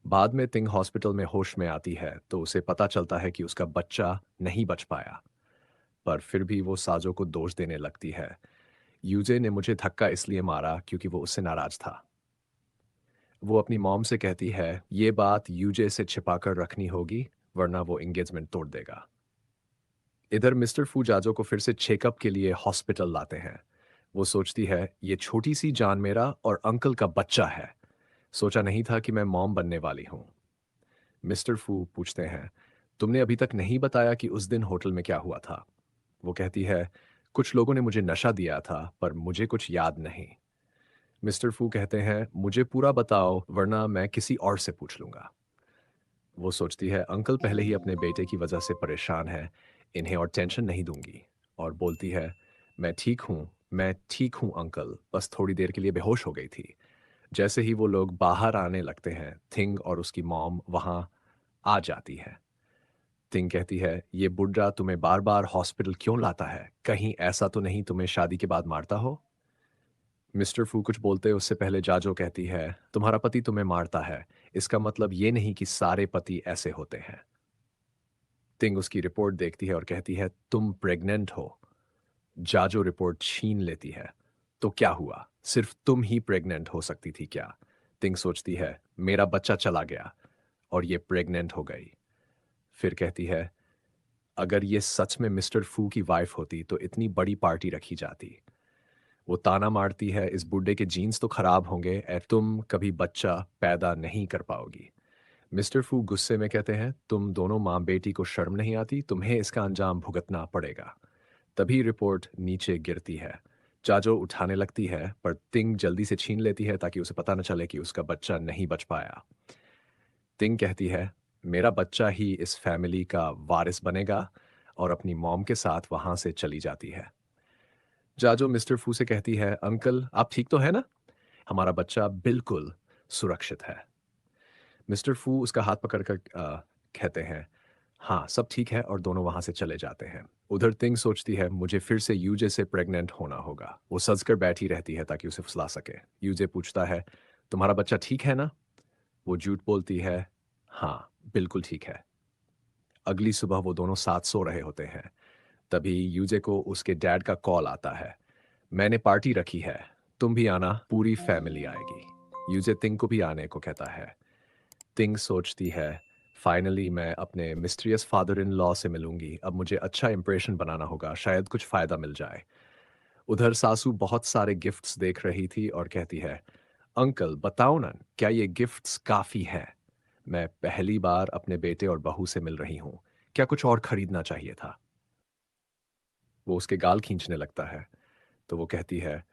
बाद में तिंग हॉस्पिटल में होश में आती है तो उसे पता चलता है कि उसका बच्चा नहीं बच पाया। पर फिर भी वो साजो को दोष देने लगती है। यूजे ने मुझे धक्का इसलिए मारा क्योंकि वो उससे नाराज था। वो अपनी मॉम से कहती है ये बात यूजे से छिपाकर रखनी होगी, वरना वो एंगेजमेंट तोड़ देगा। इधर मिस्टर फूजाजो को फिर से चेकअप के लिए हॉस्पिटल लाते हैं। वो सोचती है ये छोटी सी जान मेरा और अंकल का बच्चा है। सोचा नहीं था कि मैं मॉम बनने वाली हूँ। मिस्टर फू पूछते हैं तुमने अभी तक नहीं बताया कि उस दिन होटल में क्या हुआ था? वो कहती है कुछ लोगों ने मुझे नशा दिया था पर मुझे कुछ याद नहीं। मिस्टर फू कहते हैं मुझे पूरा बताओ वरना मैं किसी और से पूछ लूंगा। वो सोचती है अंकल पहले ही अपने बेटे की वजह से परेशान है, इन्हें और टेंशन नहीं दूंगी। और बोलती है मैं ठीक हूँ, मैं ठीक हूँ अंकल, बस थोड़ी देर के लिए बेहोश हो गई थी। जैसे ही वो लोग बाहर आने लगते हैं थिंग और उसकी मॉम वहां आ जाती है। थिंग कहती है ये बुड्ढा तुम्हें बार बार हॉस्पिटल क्यों लाता है? कहीं ऐसा तो नहीं तुम्हें शादी के बाद मारता हो? मिस्टर फू कुछ बोलते उससे पहले जाजो कहती है तुम्हारा पति तुम्हें मारता है, इसका मतलब ये नहीं कि सारे पति ऐसे होते हैं। तिंग उसकी रिपोर्ट देखती है और कहती है तुम प्रेग्नेंट हो। जाजो रिपोर्ट छीन लेती है। तो क्या हुआ, सिर्फ तुम ही प्रेग्नेंट हो सकती थी क्या? तिंग सोचती है मेरा बच्चा चला गया और ये प्रेग्नेंट हो गई। फिर कहती है अगर ये सच में मिस्टर फू की वाइफ होती तो इतनी बड़ी पार्टी रखी जाती। वो ताना मारती है इस बूढ़े के जीन्स तो खराब होंगे और तुम कभी बच्चा पैदा नहीं कर पाओगी। मिस्टर फू गुस्से में कहते हैं तुम दोनों माँ बेटी को शर्म नहीं आती, तुम्हें इसका अंजाम भुगतना पड़ेगा। तभी रिपोर्ट नीचे गिरती है। चाचो उठाने लगती है पर तिंग जल्दी से छीन लेती है ताकि उसे पता न चले कि उसका बच्चा नहीं बच पाया। तिंग कहती है मेरा बच्चा ही इस फैमिली का वारिस बनेगा, और अपनी मॉम के साथ वहां से चली जाती है। जाजो मिस्टर फू से कहती है अंकल आप ठीक तो है ना? हमारा बच्चा बिल्कुल सुरक्षित है। मिस्टर फू उसका हाथ पकड़कर कहते हैं हाँ सब ठीक है, और दोनों वहां से चले जाते हैं। उधर तिंग सोचती है मुझे फिर से यूजे से प्रेग्नेंट होना होगा। वो सजकर बैठी रहती है ताकि उसे फुसला सके। यूजे पूछता है तुम्हारा बच्चा ठीक है ना? वो झूठ बोलती है हाँ बिल्कुल ठीक है। अगली सुबह वो दोनों साथ सो रहे होते हैं। तभी यूजे को उसके डैड का कॉल आता है मैंने पार्टी रखी है, तुम भी आना, पूरी फैमिली आएगी। यूजे तिंग को भी आने को कहता है। तिंग सोचती है फाइनली मैं अपने मिस्ट्रियस फादर इन लॉ से मिलूंगी, अब मुझे अच्छा इंप्रेशन बनाना होगा, शायद कुछ फायदा मिल जाए। उधर सासू बहुत सारे गिफ्ट्स देख रही थी और कहती है, अंकल बताओ ना, क्या ये गिफ्ट्स काफी हैं? मैं पहली बार अपने बेटे और बहू से मिल रही हूँ, क्या कुछ और खरीदना चाहिए था? वो उसके गाल खींचने लगता है। तो वो कहती है,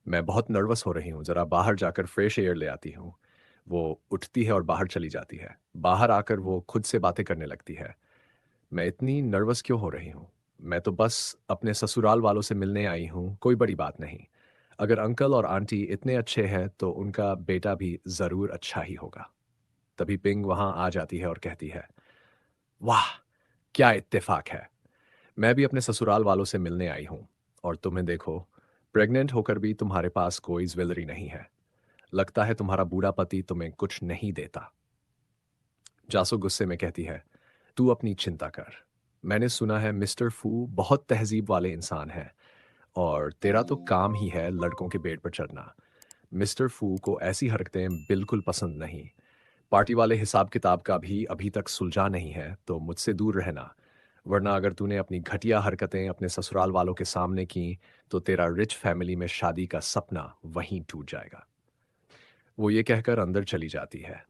मैं बहुत नर्वस हो रही हूँ, जरा बाहर जाकर फ्रेश एयर ले आती हूँ। वो उठती है और बाहर चली जाती है। बाहर आकर वो खुद से बातें करने लगती है। मैं इतनी नर्वस क्यों हो रही हूँ? मैं तो बस अपने ससुराल वालों से मिलने आई हूँ, कोई बड़ी बात नहीं। अगर अंकल और आंटी इतने अच्छे हैं तो उनका बेटा भी ज़रूर अच्छा ही होगा। तभी पिंग वहाँ आ जाती है और कहती है, वाह! क्या इत्तेफ़ाक है। मैं भी अपने ससुराल वालों से मिलने आई हूँ और तुम्हें देखो, प्रेग्नेंट होकर भी तुम्हारे पास कोई ज्वेलरी नहीं है। लगता है तुम्हारा बूढ़ा पति तुम्हें कुछ नहीं देता। जासू गुस्से में कहती है, तू अपनी चिंता कर। मैंने सुना है मिस्टर फू बहुत तहजीब वाले इंसान हैं और तेरा तो काम ही है लड़कों के बेड पर चढ़ना। मिस्टर फू को ऐसी हरकतें बिल्कुल पसंद नहीं। पार्टी वाले हिसाब किताब का भी अभी तक सुलझा नहीं है, तो मुझसे दूर रहना। वरना अगर तूने अपनी घटिया हरकतें अपने ससुराल वालों के सामने की, तो तेरा रिच फैमिली में शादी का सपना वहीं टूट जाएगा। वो ये कहकर अंदर चली जाती है।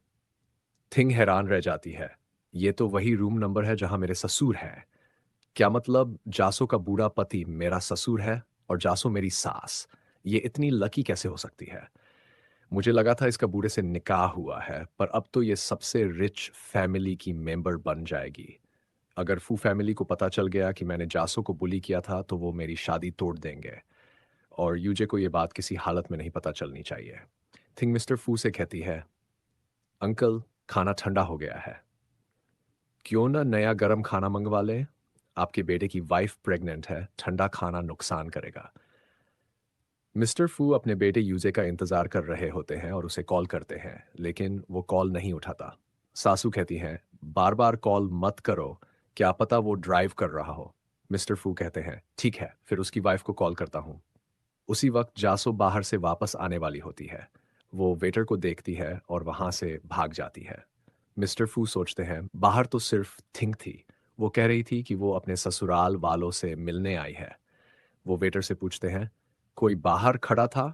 थिंग हैरान रह जाती है। ये तो वही रूम नंबर है जहां मेरे ससुर हैं। क्या मतलब जासो का बूढ़ा पति मेरा ससुर है और जासो मेरी सास? ये इतनी लकी कैसे हो सकती है? मुझे लगा था इसका बूढ़े से निकाह हुआ है, पर अब तो ये सबसे रिच फैमिली की मेंबर बन जाएगी। अगर फू फैमिली को पता चल गया कि मैंने जासो को बुली किया था, तो वो मेरी शादी तोड़ देंगे और यूजे को ये बात किसी हालत में नहीं पता चलनी चाहिए। थिंग मिस्टर फू से कहती है, अंकल, खाना ठंडा हो गया है। क्यों ना नया गरम खाना मंगवा लें? आपके बेटे की वाइफ प्रेग्नेंट है, ठंडा खाना नुकसान करेगा। मिस्टर फू अपने बेटे यूजे का इंतजार कर रहे होते हैं और उसे कॉल करते हैं, लेकिन वो कॉल नहीं उठाता। सासू कहती हैं, बार बार कॉल मत करो, क्या पता वो ड्राइव कर रहा हो। मिस्टर फू कहते हैं, ठीक है, फिर उसकी वाइफ को कॉल करता हूँ। उसी वक्त जासो बाहर से वापस आने वाली होती है। वो वेटर को देखती है और वहां से भाग जाती है। मिस्टर फू सोचते हैं, बाहर तो सिर्फ थिंक थी। वो कह रही थी कि वो अपने ससुराल वालों से मिलने आई है। वो वेटर से पूछते हैं, कोई बाहर खड़ा था?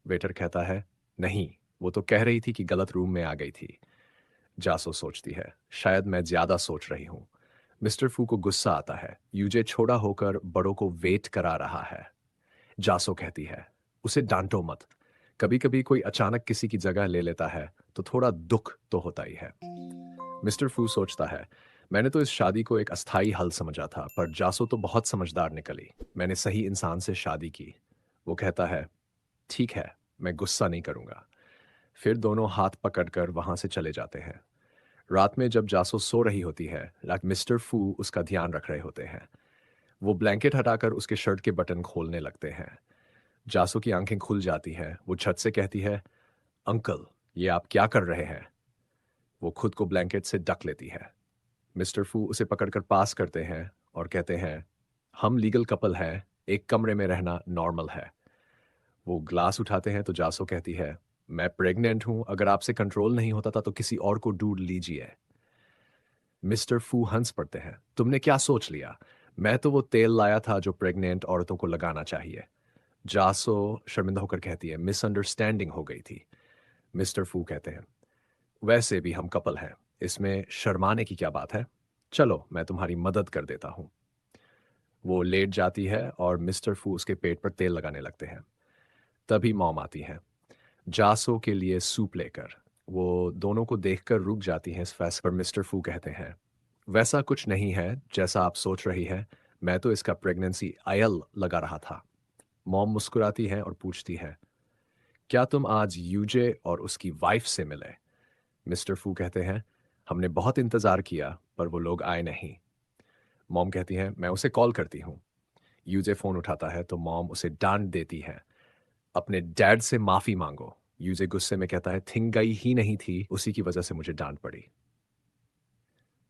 वेटर कहता है, नहीं, वो तो कह रही थी कि गलत रूम में आ गई थी। जासो सोचती है, शायद मैं ज्यादा सोच रही हूँ। मिस्टर फू को गुस्सा आता है, यूजे छोड़ा होकर बड़ों को वेट करा रहा है। जासो कहती है, उसे डांटो मत। कभी कभी कोई अचानक किसी की जगह ले लेता है तो थोड़ा दुख तो होता ही है। मिस्टर फू सोचता है, मैंने तो इस शादी को एक अस्थाई हल समझा था, पर जासो तो बहुत समझदार निकली। मैंने सही इंसान से शादी की। वो कहता है, ठीक है, मैं गुस्सा नहीं करूंगा। फिर दोनों हाथ पकड़कर वहां से चले जाते हैं। रात में जब जासो सो रही होती है, मिस्टर फू उसका ध्यान रख रहे होते हैं। वो ब्लैंकेट हटाकर उसके शर्ट के बटन खोलने लगते हैं। जासो की आंखें खुल जाती हैं। वो झट से कहती है, अंकल, ये आप क्या कर रहे हैं? वो खुद को ब्लैंकेट से ढक लेती है। मिस्टर फू उसे पकड़कर पास करते हैं और कहते हैं, हम लीगल कपल हैं, एक कमरे में रहना नॉर्मल है। वो ग्लास उठाते हैं तो जासो कहती है, मैं प्रेग्नेंट हूं, अगर आपसे कंट्रोल नहीं होता था तो किसी और को ढूंढ लीजिए। मिस्टर फू हंस पड़ते हैं, तुमने क्या सोच लिया? मैं तो वो तेल लाया था जो प्रेग्नेंट औरतों को लगाना चाहिए। जासो शर्मिंदा होकर कहती है, मिसअंडरस्टैंडिंग हो गई थी। मिस्टर फू कहते हैं, वैसे भी हम कपल हैं, इसमें शर्माने की क्या बात है? चलो, मैं तुम्हारी मदद कर देता हूं। वो लेट जाती है और मिस्टर फू उसके पेट पर तेल लगाने लगते हैं। तभी मॉम आती है, जासो के लिए सूप लेकर। वो दोनों को देखकर रुक जाती हैं। इस फैसले पर मिस्टर फू कहते हैं, वैसा कुछ नहीं है जैसा आप सोच रही है। मैं तो इसका प्रेगनेंसी आयल लगा रहा था। मॉम मुस्कुराती है और पूछती है, क्या तुम आज यूजे और उसकी वाइफ से मिले? मिस्टर फू कहते हैं, हमने बहुत इंतजार किया पर वो लोग आए नहीं। मॉम कहती हैं, मैं उसे कॉल करती हूँ। यूजे फोन उठाता है तो मॉम उसे डांट देती है, अपने डैड से माफी मांगो। यूजे गुस्से में कहता है, थिंग गई ही नहीं थी, उसी की वजह से मुझे डांट पड़ी।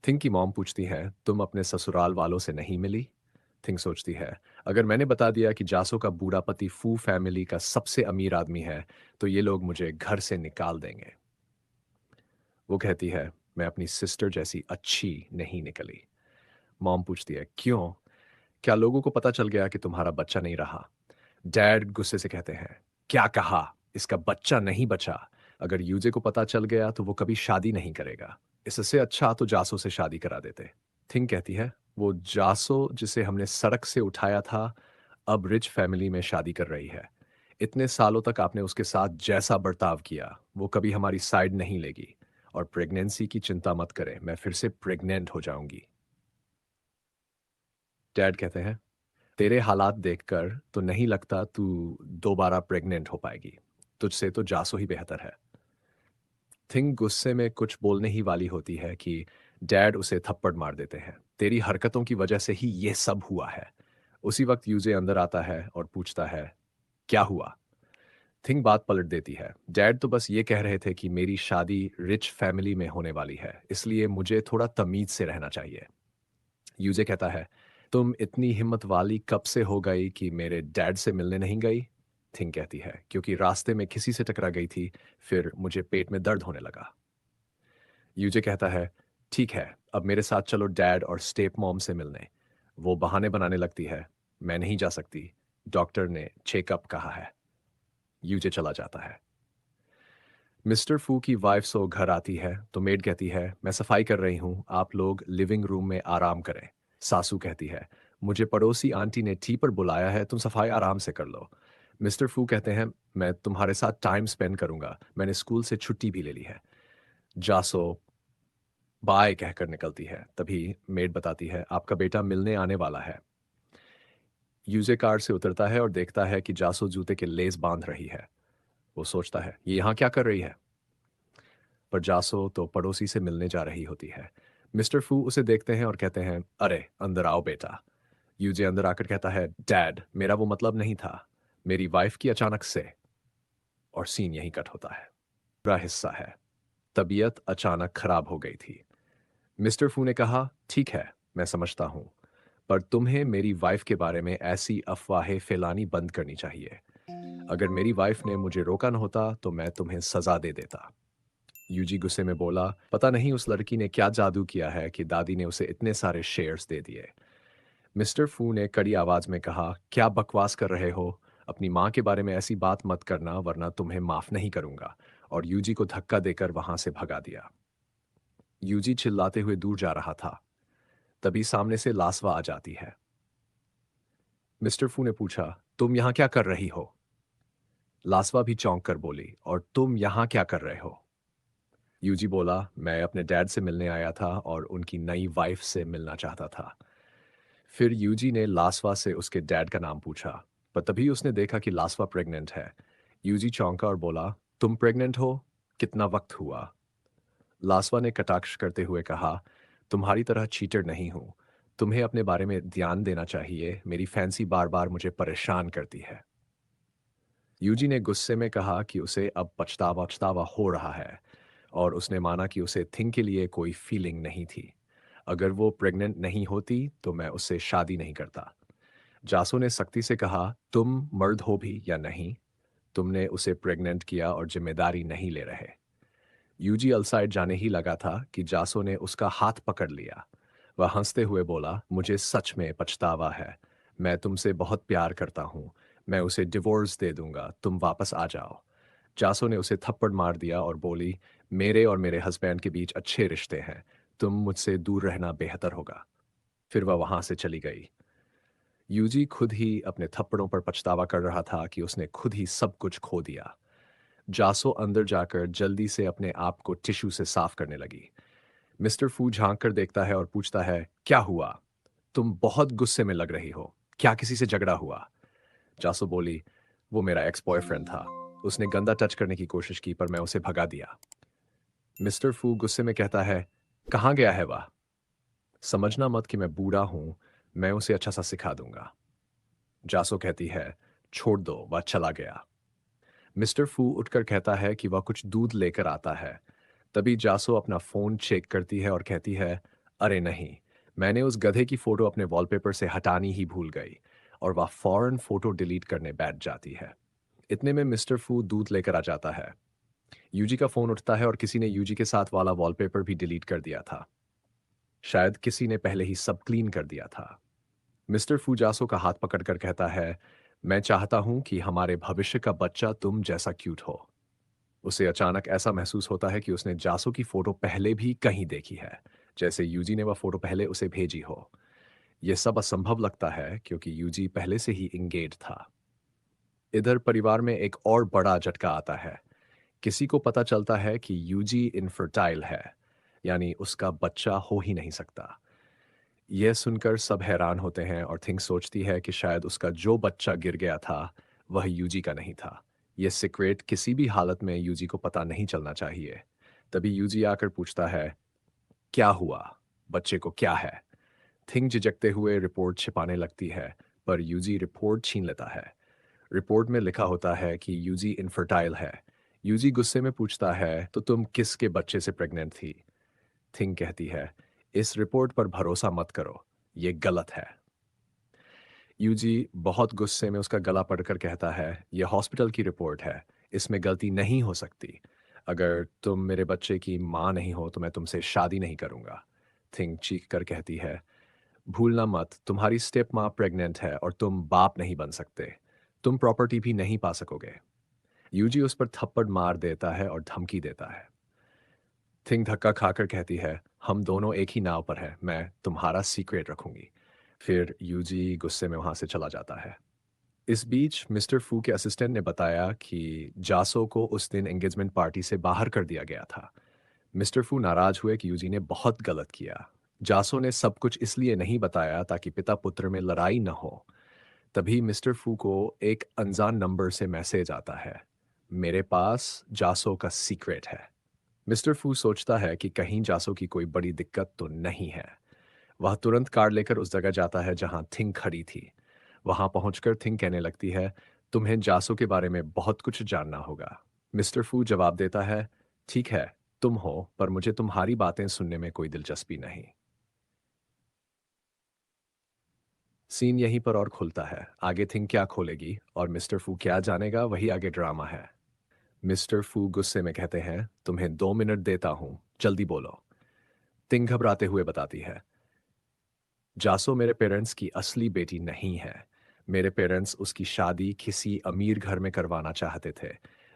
थिंग की मॉम पूछती है, तुम अपने ससुराल वालों से नहीं मिली? थिंग सोचती है, अगर मैंने बता दिया कि जासो का बूढ़ा पति फू फैमिली का सबसे अमीर आदमी है, तो ये लोग मुझे घर से निकाल देंगे। वो कहती है, मैं अपनी सिस्टर जैसी अच्छी नहीं निकली। मॉम पूछती है, क्यों? क्या लोगों को पता चल गया कि तुम्हारा बच्चा नहीं रहा? डैड गुस्से से कहते हैं, क्या कहा? इसका बच्चा नहीं बचा। अगर यूजे को पता चल गया तो वो कभी शादी नहीं करेगा। इससे अच्छा तो जासो से शादी करा देते। थिंग कहती है, वो जासो जिसे हमने सड़क से उठाया था, अब रिच फैमिली में शादी कर रही है। इतने सालों तक आपने उसके साथ जैसा बर्ताव किया, वो कभी हमारी साइड नहीं लेगी। और प्रेगनेंसी की चिंता मत करें, मैं फिर से प्रेग्नेंट हो जाऊंगी। डैड कहते हैं, तेरे हालात देखकर तो नहीं लगता तू दोबारा प्रेग्नेंट हो पाएगी। तुझसे तो जासो ही बेहतर है। थिंग गुस्से में कुछ बोलने ही वाली होती है कि डैड उसे थप्पड़ मार देते हैं। तेरी हरकतों की वजह से ही ये सब हुआ है। उसी वक्त यूजे अंदर आता है और पूछता है, क्या हुआ? थिंग बात पलट देती है, डैड तो बस ये कह रहे थे कि मेरी शादी रिच फैमिली में होने वाली है, इसलिए मुझे थोड़ा तमीज से रहना चाहिए। यूजे कहता है, तुम इतनी हिम्मत वाली कब से हो गई कि मेरे डैड से मिलने नहीं गई? थिंग कहती है, क्योंकि रास्ते में किसी से टकरा गई थी, फिर मुझे पेट में दर्द होने लगा। यूजे कहता है, ठीक है, अब मेरे साथ चलो डैड और स्टेप मॉम से मिलने। वो बहाने बनाने लगती है, मैं नहीं जा सकती, डॉक्टर ने चेकअप कहा है। यूजे चला जाता है। मिस्टर फू की वाइफ सो घर आती है तो मेड कहती है, मैं सफाई कर रही हूँ, आप लोग लिविंग रूम में आराम करें। सासू कहती है, मुझे पड़ोसी आंटी ने टी पर बुलाया है, तुम सफाई आराम से कर लो। मिस्टर फू कहते हैं, मैं तुम्हारे साथ टाइम स्पेंड करूंगा, मैंने स्कूल से छुट्टी भी ले ली है। जासो बाय कहकर निकलती है, तभी मेड बताती है, आपका बेटा मिलने आने वाला है। यूजे कार से उतरता है और देखता है कि जासो जूते के लेस बांध रही है। वो सोचता है, ये यहाँ क्या कर रही है? पर जासो तो पड़ोसी से मिलने जा रही होती है। मिस्टर फू उसे देखते हैं और कहते हैं, अरे अंदर आओ बेटा। यूजे अंदर आकर कहता है, डैड मेरा वो मतलब नहीं था, मेरी वाइफ की अचानक से। और सीन यहीं कट होता है। पूरा हिस्सा है, तबीयत अचानक खराब हो गई थी। मिस्टर फू ने कहा, ठीक है, मैं समझता हूं, पर तुम्हें मेरी वाइफ के बारे में ऐसी अफवाहें फैलानी बंद करनी चाहिए। अगर मेरी वाइफ ने मुझे रोका न होता तो मैं तुम्हें सजा दे देता। यूजी गुस्से में बोला, पता नहीं उस लड़की ने क्या जादू किया है कि दादी ने उसे इतने सारे शेयर्स दे दिए। मिस्टर फू ने कड़ी आवाज में कहा, क्या बकवास कर रहे हो? अपनी माँ के बारे में ऐसी बात मत करना वरना तुम्हें माफ नहीं करूंगा। और यूजी को धक्का देकर वहां से भगा दिया। यूजी चिल्लाते हुए दूर जा रहा था, तभी सामने से लासवा आ जाती है। मिस्टर फू ने पूछा, तुम यहां क्या कर रही हो? लासवा भी चौंक कर बोली, और तुम यहां क्या कर रहे हो? यूजी बोला, मैं अपने डैड से मिलने आया था और उनकी नई वाइफ से मिलना चाहता था। फिर यूजी ने लासवा से उसके डैड का नाम पूछा, पर तभी उसने देखा कि लासवा प्रेग्नेंट है। यूजी चौंका और बोला, तुम प्रेग्नेंट हो? कितना वक्त हुआ? लासवा ने कटाक्ष करते हुए कहा, तुम्हारी तरह चीटर नहीं हूं। तुम्हें अपने बारे में ध्यान देना चाहिए, मेरी फैंसी बार बार मुझे परेशान करती है। यूजी ने गुस्से में कहा कि उसे अब पछतावा पछतावा हो रहा है, और उसने माना कि उसे थिंग के लिए कोई फीलिंग नहीं थी। अगर वो प्रेग्नेंट नहीं होती तो मैं उससे शादी नहीं करता। जासू ने सख्ती से कहा, तुम मर्द हो भी या नहीं, तुमने उसे प्रेग्नेंट किया और जिम्मेदारी नहीं ले रहे। यूजी अलसाइड जाने ही लगा था कि जासो ने उसका हाथ पकड़ लिया। वह हंसते हुए बोला, मुझे सच में पछतावा है, मैं तुमसे बहुत प्यार करता हूँ, मैं उसे डिवोर्स दे दूंगा, तुम वापस आ जाओ। जासो ने उसे थप्पड़ मार दिया और बोली, मेरे और मेरे हस्बैंड के बीच अच्छे रिश्ते हैं, तुम मुझसे दूर रहना बेहतर होगा। फिर वह वहां से चली गई। यूजी खुद ही अपने थप्पड़ों पर पछतावा कर रहा था कि उसने खुद ही सब कुछ खो दिया। जासो अंदर जाकर जल्दी से अपने आप को टिश्यू से साफ करने लगी। मिस्टर फू झांक कर देखता है और पूछता है, क्या हुआ? तुम बहुत गुस्से में लग रही हो, क्या किसी से झगड़ा हुआ? जासो बोली, वो मेरा एक्स बॉयफ्रेंड था, उसने गंदा टच करने की कोशिश की पर मैं उसे भगा दिया। मिस्टर फू गुस्से में कहता है, कहाँ गया है वह? समझना मत कि मैं बूढ़ा हूं, मैं उसे अच्छा सा सिखा दूंगा। जासो कहती है, छोड़ दो, वह चला गया। मिस्टर फू उठकर कहता है कि वह कुछ दूध लेकर आता है। तभी जासो अपना फोन चेक करती है और कहती है, अरे नहीं, मैंने उस गधे की फोटो अपने वॉलपेपर से हटानी ही भूल गई। और वह फौरन फोटो डिलीट करने बैठ जाती है। इतने में मिस्टर फू दूध लेकर आ जाता है। यूजी का फोन उठता है और किसी ने यूजी के साथ वाला वॉलपेपर भी डिलीट कर दिया था। शायद किसी ने पहले ही सब क्लीन कर दिया था। मिस्टर फू जासो का हाथ पकड़कर कहता है, मैं चाहता हूं कि हमारे भविष्य का बच्चा तुम जैसा क्यूट हो। उसे अचानक ऐसा महसूस होता है कि उसने जासू की फोटो पहले भी कहीं देखी है, जैसे यूजी ने वह फोटो पहले उसे भेजी हो। यह सब असंभव लगता है क्योंकि यूजी पहले से ही इंगेज था। इधर परिवार में एक और बड़ा झटका आता है। किसी को पता चलता है कि यूजी इनफर्टाइल है, यानी उसका बच्चा हो ही नहीं सकता। यह सुनकर सब हैरान होते हैं और थिंक सोचती है कि शायद उसका जो बच्चा गिर गया था वह यूजी का नहीं था। यह सीक्रेट किसी भी हालत में यूजी को पता नहीं चलना चाहिए। तभी यूजी आकर पूछता है, क्या हुआ? बच्चे को क्या है? थिंग झिझकते हुए रिपोर्ट छिपाने लगती है, पर यूजी रिपोर्ट छीन लेता है। रिपोर्ट में लिखा होता है कि यूजी इनफर्टाइल है। यूजी गुस्से में पूछता है, तो तुम किसके बच्चे से प्रेग्नेंट थी? थिंग कहती है, इस रिपोर्ट पर भरोसा मत करो, ये गलत है। यूजी बहुत गुस्से में उसका गला पकड़कर कहता है, यह हॉस्पिटल की रिपोर्ट है, इसमें गलती नहीं हो सकती। अगर तुम मेरे बच्चे की माँ नहीं हो तो मैं तुमसे शादी नहीं करूंगा। थिंग चीख कर कहती है, भूलना मत, तुम्हारी स्टेप माँ प्रेग्नेंट है और तुम बाप नहीं बन सकते। तुम प्रॉपर्टी भी नहीं पा सकोगे। यूजी उस पर थप्पड़ मार देता है और धमकी देता है। थिंग धक्का खाकर कहती है, हम दोनों एक ही नाव पर हैं, मैं तुम्हारा सीक्रेट रखूंगी। फिर यूजी गुस्से में वहां से चला जाता है। इस बीच मिस्टर फू के असिस्टेंट ने बताया कि जासो को उस दिन एंगेजमेंट पार्टी से बाहर कर दिया गया था। मिस्टर फू नाराज हुए कि यूजी ने बहुत गलत किया। जासो ने सब कुछ इसलिए नहीं बताया ताकि पिता पुत्र में लड़ाई न हो। तभी मिस्टर फू को एक अनजान नंबर से मैसेज आता है, मेरे पास जासो का सीक्रेट है। मिस्टर फू सोचता है कि कहीं जासो की कोई बड़ी दिक्कत तो नहीं है। वह तुरंत कार लेकर उस जगह जाता है जहां थिंग खड़ी थी। वहां पहुंचकर थिंग कहने लगती है, तुम्हें जासो के बारे में बहुत कुछ जानना होगा। मिस्टर फू जवाब देता है, ठीक है, तुम हो, पर मुझे तुम्हारी बातें सुनने में कोई दिलचस्पी नहीं। सीन यहीं पर और खुलता है। आगे थिंग क्या खोलेगी और मिस्टर फू क्या जानेगा, वही आगे ड्रामा है। मिस्टर फू गुस्से में कहते हैं, तुम्हें 2 मिनट देता हूं, जल्दी बोलो। तिंग घबराते हुए बताती है, जासो मेरे पेरेंट्स की असली बेटी नहीं है। मेरे पेरेंट्स उसकी शादी किसी अमीर घर में करवाना चाहते थे,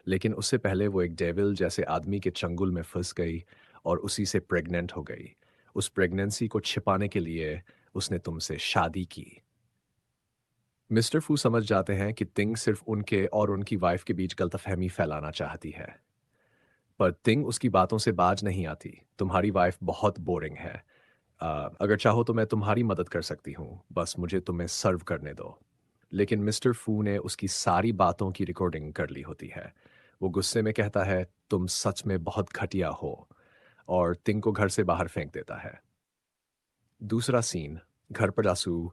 लेकिन उससे पहले वो एक डेविल जैसे आदमी के चंगुल में फंस गई और उसी से प्रेग्नेंट हो गई। उस प्रेगनेंसी को छिपाने के लिए उसने तुमसे शादी की। मिस्टर फू समझ जाते हैं कि तिंग सिर्फ उनके और उनकी वाइफ के बीच गलतफहमी फैलाना चाहती है, पर तिंग उसकी बातों से बाज नहीं आती। तुम्हारी वाइफ बहुत बोरिंग है। अगर चाहो तो मैं तुम्हारी मदद कर सकती हूँ, बस मुझे तुम्हें सर्व करने दो। लेकिन मिस्टर फू ने उसकी सारी बातों की रिकॉर्डिंग कर ली होती है। वो गुस्से में कहता है, तुम सच में बहुत घटिया हो, और तिंग को घर से बाहर फेंक देता है। दूसरा सीन, घर पर जासू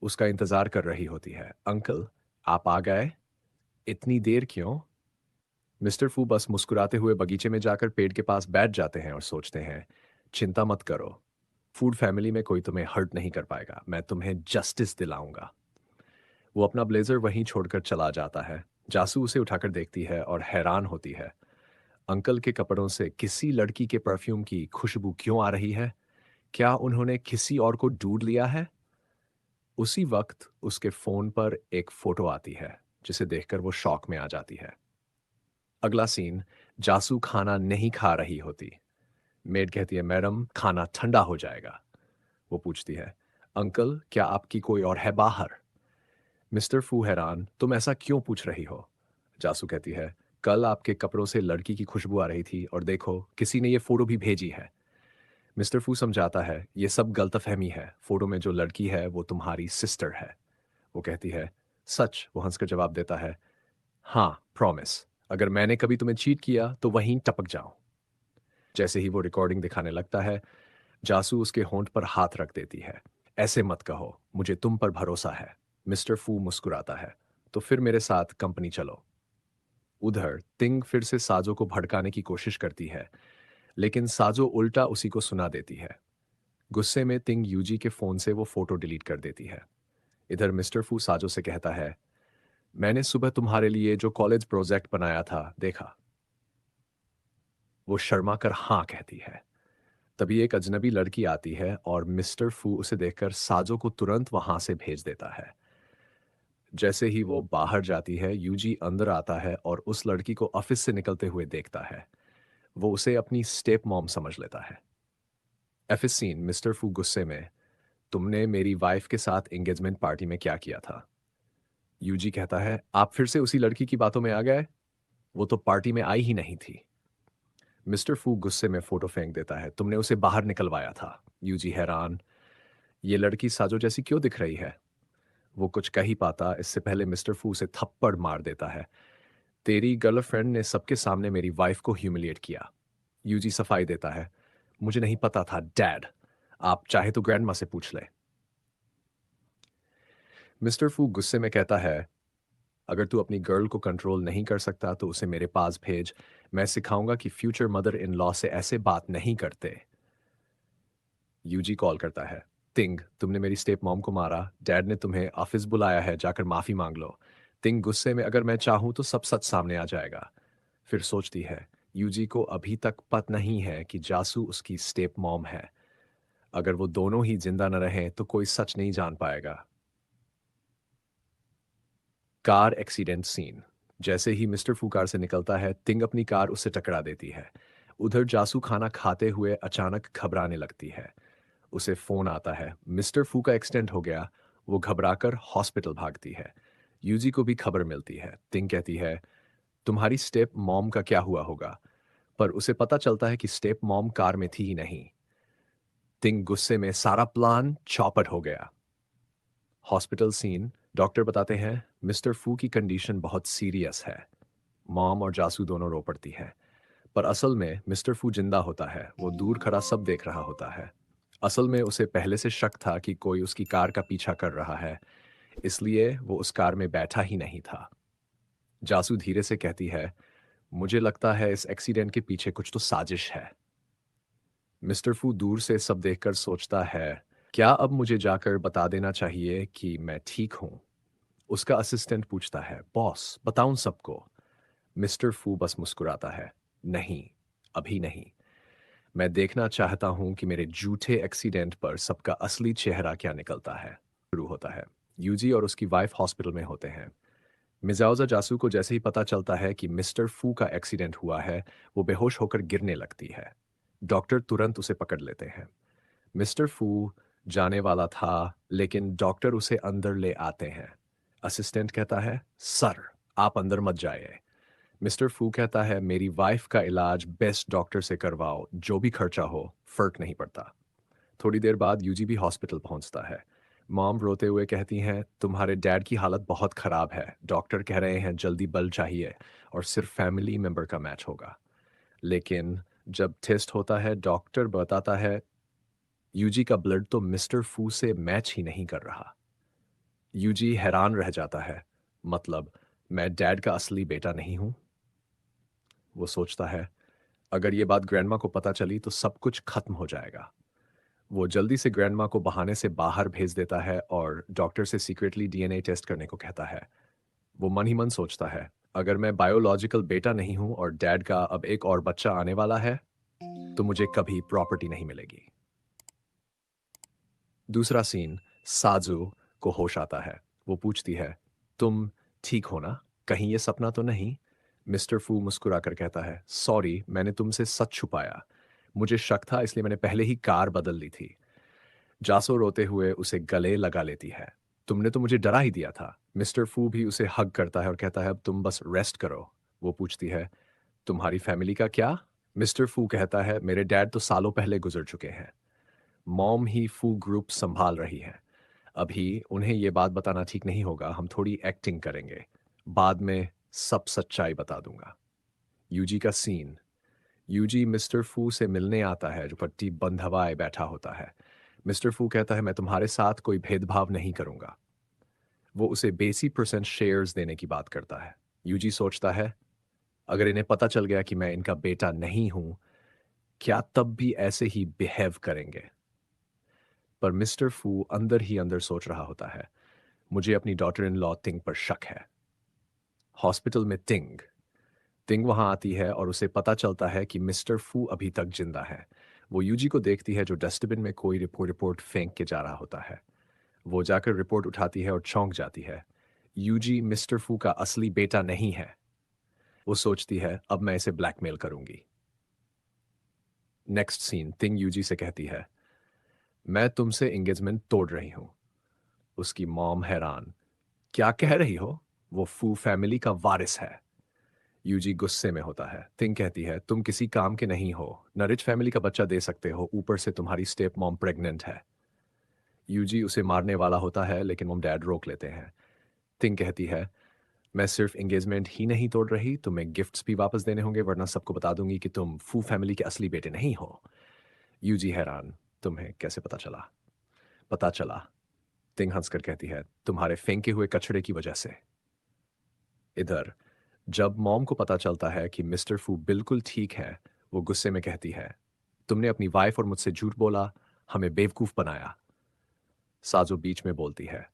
उसका इंतजार कर रही होती है। अंकल, आप आ गए? इतनी देर क्यों? मिस्टर फू बस मुस्कुराते हुए बगीचे में जाकर पेड़ के पास बैठ जाते हैं और सोचते हैं, चिंता मत करो, फूड फैमिली में कोई तुम्हें हर्ट नहीं कर पाएगा, मैं तुम्हें जस्टिस दिलाऊंगा। वो अपना ब्लेजर वहीं छोड़कर चला जाता है। जासू उसे उठाकर देखती है और हैरान होती है, अंकल के कपड़ों से किसी लड़की के परफ्यूम की खुशबू क्यों आ रही है? क्या उन्होंने किसी और को ढूंढ लिया है? उसी वक्त उसके फोन पर एक फोटो आती है, जिसे देखकर वो शॉक में आ जाती है। अगला सीन, जासू खाना नहीं खा रही होती। मेड कहती है, मैडम खाना ठंडा हो जाएगा। वो पूछती है, अंकल क्या आपकी कोई और है बाहर? मिस्टर फू हैरान, तुम ऐसा क्यों पूछ रही हो? जासू कहती है, कल आपके कपड़ों से लड़की की खुशबू आ रही थी और देखो किसी ने ये फोटो भी भेजी है। मिस्टर फू समझाता है, ये सब गलतफहमी है, फोटो में जो लड़की है वो तुम्हारी सिस्टर है। वो कहती है, सच? वो हंसकर जवाब देता है, हाँ, प्रॉमिस, अगर मैंने कभी तुम्हें चीट किया तो वहीं टपक जाओ। जैसे ही वो रिकॉर्डिंग दिखाने लगता है, जासू उसके होंठ पर हाथ रख देती है। ऐसे मत कहो, मुझे तुम पर भरोसा है। मिस्टर फू मुस्कुराता है, तो फिर मेरे साथ कंपनी चलो। उधर तिंग फिर से साजो को भड़काने की कोशिश करती है, लेकिन साजो उल्टा उसी को सुना देती है। गुस्से में तिंग यूजी के फोन से वो फोटो डिलीट कर देती है। इधर मिस्टर फू साजो से कहता है, मैंने सुबह तुम्हारे लिए जो कॉलेज प्रोजेक्ट बनाया था देखा। वो शर्मा कर हाँ कहती है। तभी एक अजनबी लड़की आती है और मिस्टर फू उसे देखकर साजो को तुरंत वहां से भेज देता है। जैसे ही वो बाहर जाती है, यूजी अंदर आता है और उस लड़की को ऑफिस से निकलते हुए देखता है। वो उसे अपनी स्टेप मॉम समझ लेता है। एफिस सीन, मिस्टर फू गुस्से में, तुमने मेरी वाइफ के साथ एंगेजमेंट पार्टी में क्या किया था? यूजी कहता है, आप फिर से उसी लड़की की बातों में आ गए? वो तो पार्टी में आई ही नहीं थी। मिस्टर फू गुस्से में फोटो फेंक देता है, तुमने उसे बाहर निकलवाया था। यूजी हैरान, ये लड़की साजो जैसी क्यों दिख रही है? वो कुछ कह ही पाता, इससे पहले मिस्टर फू उसे थप्पड़ मार देता है। तेरी गर्लफ्रेंड ने सबके सामने मेरी वाइफ को ह्यूमिलिएट किया। यूजी सफाई देता है, मुझे नहीं पता था डैड, आप चाहे तो ग्रैंडमा से पूछ ले। मिस्टर फू गुस्से में कहता है, अगर तू अपनी गर्ल को कंट्रोल नहीं कर सकता तो उसे मेरे पास भेज। मैं सिखाऊंगा कि फ्यूचर मदर इन लॉ से ऐसे बात नहीं करते। यूजी कॉल करता है, तिंग, तुमने मेरी स्टेप मॉम को मारा, डैड ने तुम्हें ऑफिस बुलाया है, जाकर माफी मांग लो। तिंग गुस्से में, अगर मैं चाहूं तो सब सच सामने आ जाएगा। फिर सोचती है, यूजी को अभी तक पता नहीं है कि जासू उसकी स्टेप मॉम है। अगर वो दोनों ही जिंदा न रहें तो कोई सच नहीं जान पाएगा। कार एक्सीडेंट सीन, जैसे ही मिस्टर फू कार से निकलता है, तिंग अपनी कार उससे टकरा देती है। उधर जासू खाना खाते हुए अचानक घबराने लगती है। उसे फोन आता है, मिस्टर फू का एक्सीडेंट हो गया। वो घबराकर हॉस्पिटल भागती है। यूजी को भी खबर मिलती है। तिंग कहती है, तुम्हारी स्टेप मॉम का क्या हुआ होगा? पर उसे पता चलता है कि स्टेप मॉम कार में थी ही नहीं। तिंग गुस्से में, सारा प्लान चौपट हो गया। हॉस्पिटल सीन, डॉक्टर बताते हैं मिस्टर फू की कंडीशन बहुत सीरियस है। मॉम और जासू दोनों रो पड़ती हैं। पर असल में मिस्टर फू जिंदा होता है, वो दूर खड़ा सब देख रहा होता है। असल में उसे पहले से शक था कि कोई उसकी कार का पीछा कर रहा है, इसलिए वो उस कार में बैठा ही नहीं था। जासू धीरे से कहती है, मुझे लगता है इस एक्सीडेंट के पीछे कुछ तो साजिश है। मिस्टर फू दूर से सब देखकर सोचता है, क्या अब मुझे जाकर बता देना चाहिए कि मैं ठीक हूं? उसका असिस्टेंट पूछता है, बॉस बताऊं सबको? मिस्टर फू बस मुस्कुराता है, नहीं, अभी नहीं। मैं देखना चाहता हूं कि मेरे झूठे एक्सीडेंट पर सबका असली चेहरा क्या निकलता है। शुरू होता है। यूजी और उसकी वाइफ हॉस्पिटल में होते हैं। मिजाउजा जासू को जैसे ही पता चलता है कि मिस्टर फू का एक्सीडेंट हुआ है, वो बेहोश होकर गिरने लगती है। डॉक्टर तुरंत उसे पकड़ लेते हैं। मिस्टर फू जाने वाला था, लेकिन डॉक्टर उसे अंदर ले आते हैं। असिस्टेंट कहता है, सर, आप अंदर मत जाइए। मिस्टर फू कहता है, मेरी वाइफ का इलाज बेस्ट डॉक्टर से करवाओ, जो भी खर्चा हो, फर्क नहीं पड़ता। थोड़ी देर बाद यूजी भी हॉस्पिटल पहुंचता है। मॉम रोते हुए कहती हैं, तुम्हारे डैड की हालत बहुत खराब है, डॉक्टर कह रहे हैं जल्दी बल चाहिए और सिर्फ फैमिली मेंबर का मैच होगा। लेकिन जब टेस्ट होता है, डॉक्टर बताता है, यूजी का ब्लड तो मिस्टर फू से मैच ही नहीं कर रहा। यूजी हैरान रह जाता है, मतलब मैं डैड का असली बेटा नहीं हूं? वो सोचता है, अगर ये बात ग्रैंडमा को पता चली तो सब कुछ खत्म हो जाएगा। वो जल्दी से ग्रैंडमा को बहाने से बाहर भेज देता है और डॉक्टर से सीक्रेटली डीएनए टेस्ट करने को कहता है। वो मन ही मन सोचता है, अगर मैं बायोलॉजिकल बेटा नहीं हूं और डैड का अब एक और बच्चा आने वाला है, तो मुझे कभी प्रॉपर्टी नहीं मिलेगी। दूसरा सीन, साजू को होश आता है। वो पूछती है, तुम ठीक हो ना? कहीं ये सपना तो नहीं? मिस्टर फू मुस्कुराकर कहता है, सॉरी, मैंने तुमसे सच छुपाया। मुझे शक था, इसलिए मैंने पहले ही कार बदल ली थी। जासो रोते हुए उसे गले लगा लेती है। तुमने तो मुझे डरा ही दिया था। मिस्टर फू भी उसे हग करता है और कहता है, अब तुम बस रेस्ट करो। वो पूछती है, तुम्हारी फैमिली का क्या? मिस्टर फू कहता है, मेरे डैड तो सालों पहले गुजर चुके हैं। मॉम ही फू ग्रुप संभाल रही है। अभी उन्हें ये बात बताना ठीक नहीं होगा, हम थोड़ी एक्टिंग करेंगे। बाद में सब सच्चाई बता दूंगा। यूजी का सीन, यूजी मिस्टर फू से मिलने आता है, जो पट्टी बंद हवाए बैठा होता है। मिस्टर फू कहता है, मैं तुम्हारे साथ कोई भेदभाव नहीं करूंगा। वो उसे बेसी परसेंट शेयर्स देने की बात करता है। यूजी सोचता है, अगर इन्हें पता चल गया कि मैं इनका बेटा नहीं हूं, क्या तब भी ऐसे ही बिहेव करेंगे? पर मिस्टर फू अंदर ही अंदर सोच रहा होता है, मुझे अपनी डॉटर इन लॉ तिंग पर शक है। हॉस्पिटल में तिंग तिंग वहां आती है और उसे पता चलता है कि मिस्टर फू अभी तक जिंदा है। वो यूजी को देखती है, जो डस्टबिन में कोई रिपोर्ट रिपोर्ट फेंक के जा रहा होता है। वो जाकर रिपोर्ट उठाती है और चौंक जाती है। यूजी मिस्टर फू का असली बेटा नहीं है। वो सोचती है अब मैं इसे ब्लैकमेल करूंगी। नेक्स्ट सीन, तिंग यूजी से कहती है, मैं तुमसे एंगेजमेंट तोड़ रही हूं। उसकी मॉम हैरान, क्या कह रही हो? वो फू फैमिली का वारिस है। यूजी गुस्से में होता है। थिंग कहती है, तुम किसी काम के नहीं हो, न रिच फैमिली का बच्चा दे सकते हो, ऊपर से तुम्हारी स्टेप मॉम प्रेग्नेंट है। यूजी उसे मारने वाला होता है लेकिन मॉम डैड रोक लेते हैं। थिंग कहती है, मैं सिर्फ एंगेजमेंट ही नहीं तोड़ रही, तुम्हें गिफ्ट्स भी वापस देने होंगे वरना सबको बता दूंगी कि तुम फू फैमिली के असली बेटे नहीं हो। यूजी हैरान, तुम्हें कैसे पता चला? पता चला, तिंग हंसकर कहती है, तुम्हारे फेंके हुए कचड़े की वजह से। इधर जब मॉम को पता चलता है कि मिस्टर फू बिल्कुल ठीक है, वो गुस्से में कहती है, तुमने अपनी वाइफ और मुझसे झूठ बोला, हमें बेवकूफ बनाया। साजो बीच में बोलती है,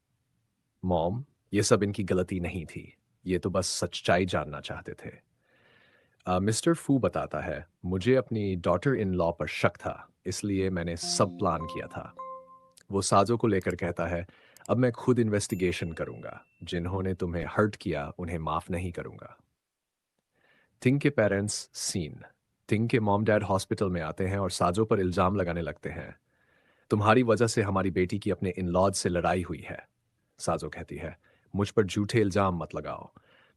मॉम, ये सब इनकी गलती नहीं थी, ये तो बस सच्चाई जानना चाहते थे। मिस्टर फू बताता है, मुझे अपनी डॉटर इन लॉ पर शक था, इसलिए मैंने सब प्लान किया था। वो साजो को लेकर कहता है, अब मैं खुद इन्वेस्टिगेशन करूंगा, जिन्होंने तुम्हें हर्ट किया उन्हें माफ नहीं करूंगा। थिंग के पेरेंट्स सीन, थिंग के मॉम डैड हॉस्पिटल में आते हैं और साजो पर इल्जाम लगाने लगते हैं, तुम्हारी वजह से हमारी बेटी की अपने इन लॉज से लड़ाई हुई है। साजो कहती है, मुझ पर झूठे इल्जाम मत लगाओ,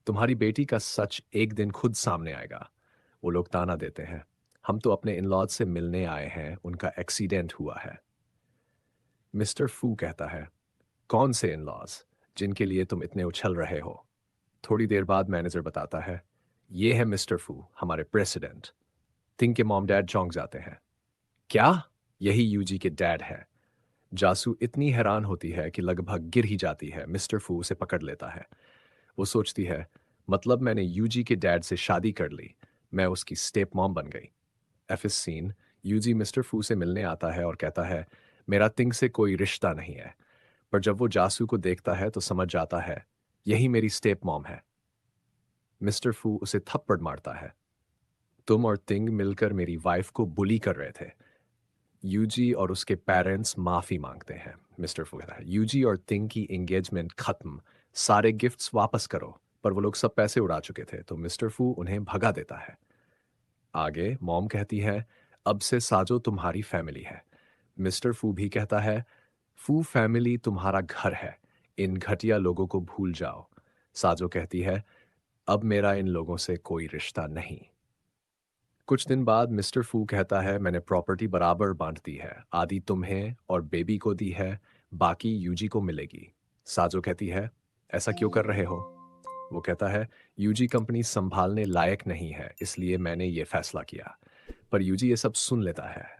तुम्हारी बेटी का सच एक दिन खुद सामने आएगा। वो लोग ताना देते हैं, हम तो अपने इन लॉज से मिलने आए हैं, उनका एक्सीडेंट हुआ है। मिस्टर फू कहता है, कौन से इन लॉज जिनके लिए तुम इतने उछल रहे हो? थोड़ी देर बाद मैनेजर बताता है, ये है मिस्टर फू, हमारे प्रेसिडेंट। थिंग के मॉम डैड चौंक जाते हैं, क्या? यही यूजी के डैड है। जासू इतनी हैरान होती है कि लगभग गिर ही जाती है। मिस्टर फू उसे पकड़ लेता है। वो सोचती है, मतलब मैंने यूजी के डैड से शादी कर ली, मैं उसकी स्टेप मॉम बन गई। एफिस सीन, यूजी मिस्टर फू से मिलने आता है और कहता है, मेरा तिंग से कोई रिश्ता नहीं है। पर जब वो जासू को देखता है तो समझ जाता है, यही मेरी स्टेप मॉम है। मिस्टर फू उसे थप्पड़ मारता है, तुम और तिंग मिलकर मेरी वाइफ को बुली कर रहे थे। यूजी और उसके पेरेंट्स माफी मांगते हैं। मिस्टर फू कहता है, यूजी और तिंग की एंगेजमेंट खत्म, सारे गिफ्ट्स वापस करो। पर वो लोग सब पैसे उड़ा चुके थे तो मिस्टर फू उन्हें भगा देता है। आगे मॉम कहती है, अब से साजो तुम्हारी फैमिली है। मिस्टर फू भी कहता है, फू फैमिली तुम्हारा घर है, इन घटिया लोगों को भूल जाओ। साजो कहती है, अब मेरा इन लोगों से कोई रिश्ता नहीं। कुछ दिन बाद मिस्टर फू कहता है, मैंने प्रॉपर्टी बराबर बांट दी है, आधी तुम्हें और बेबी को दी है, बाकी यूजी को मिलेगी। साजो कहती है, ऐसा क्यों कर रहे हो? वो कहता है, यूजी कंपनी संभालने लायक नहीं है, इसलिए मैंने ये फैसला किया। पर यूजी ये सब सुन लेता है।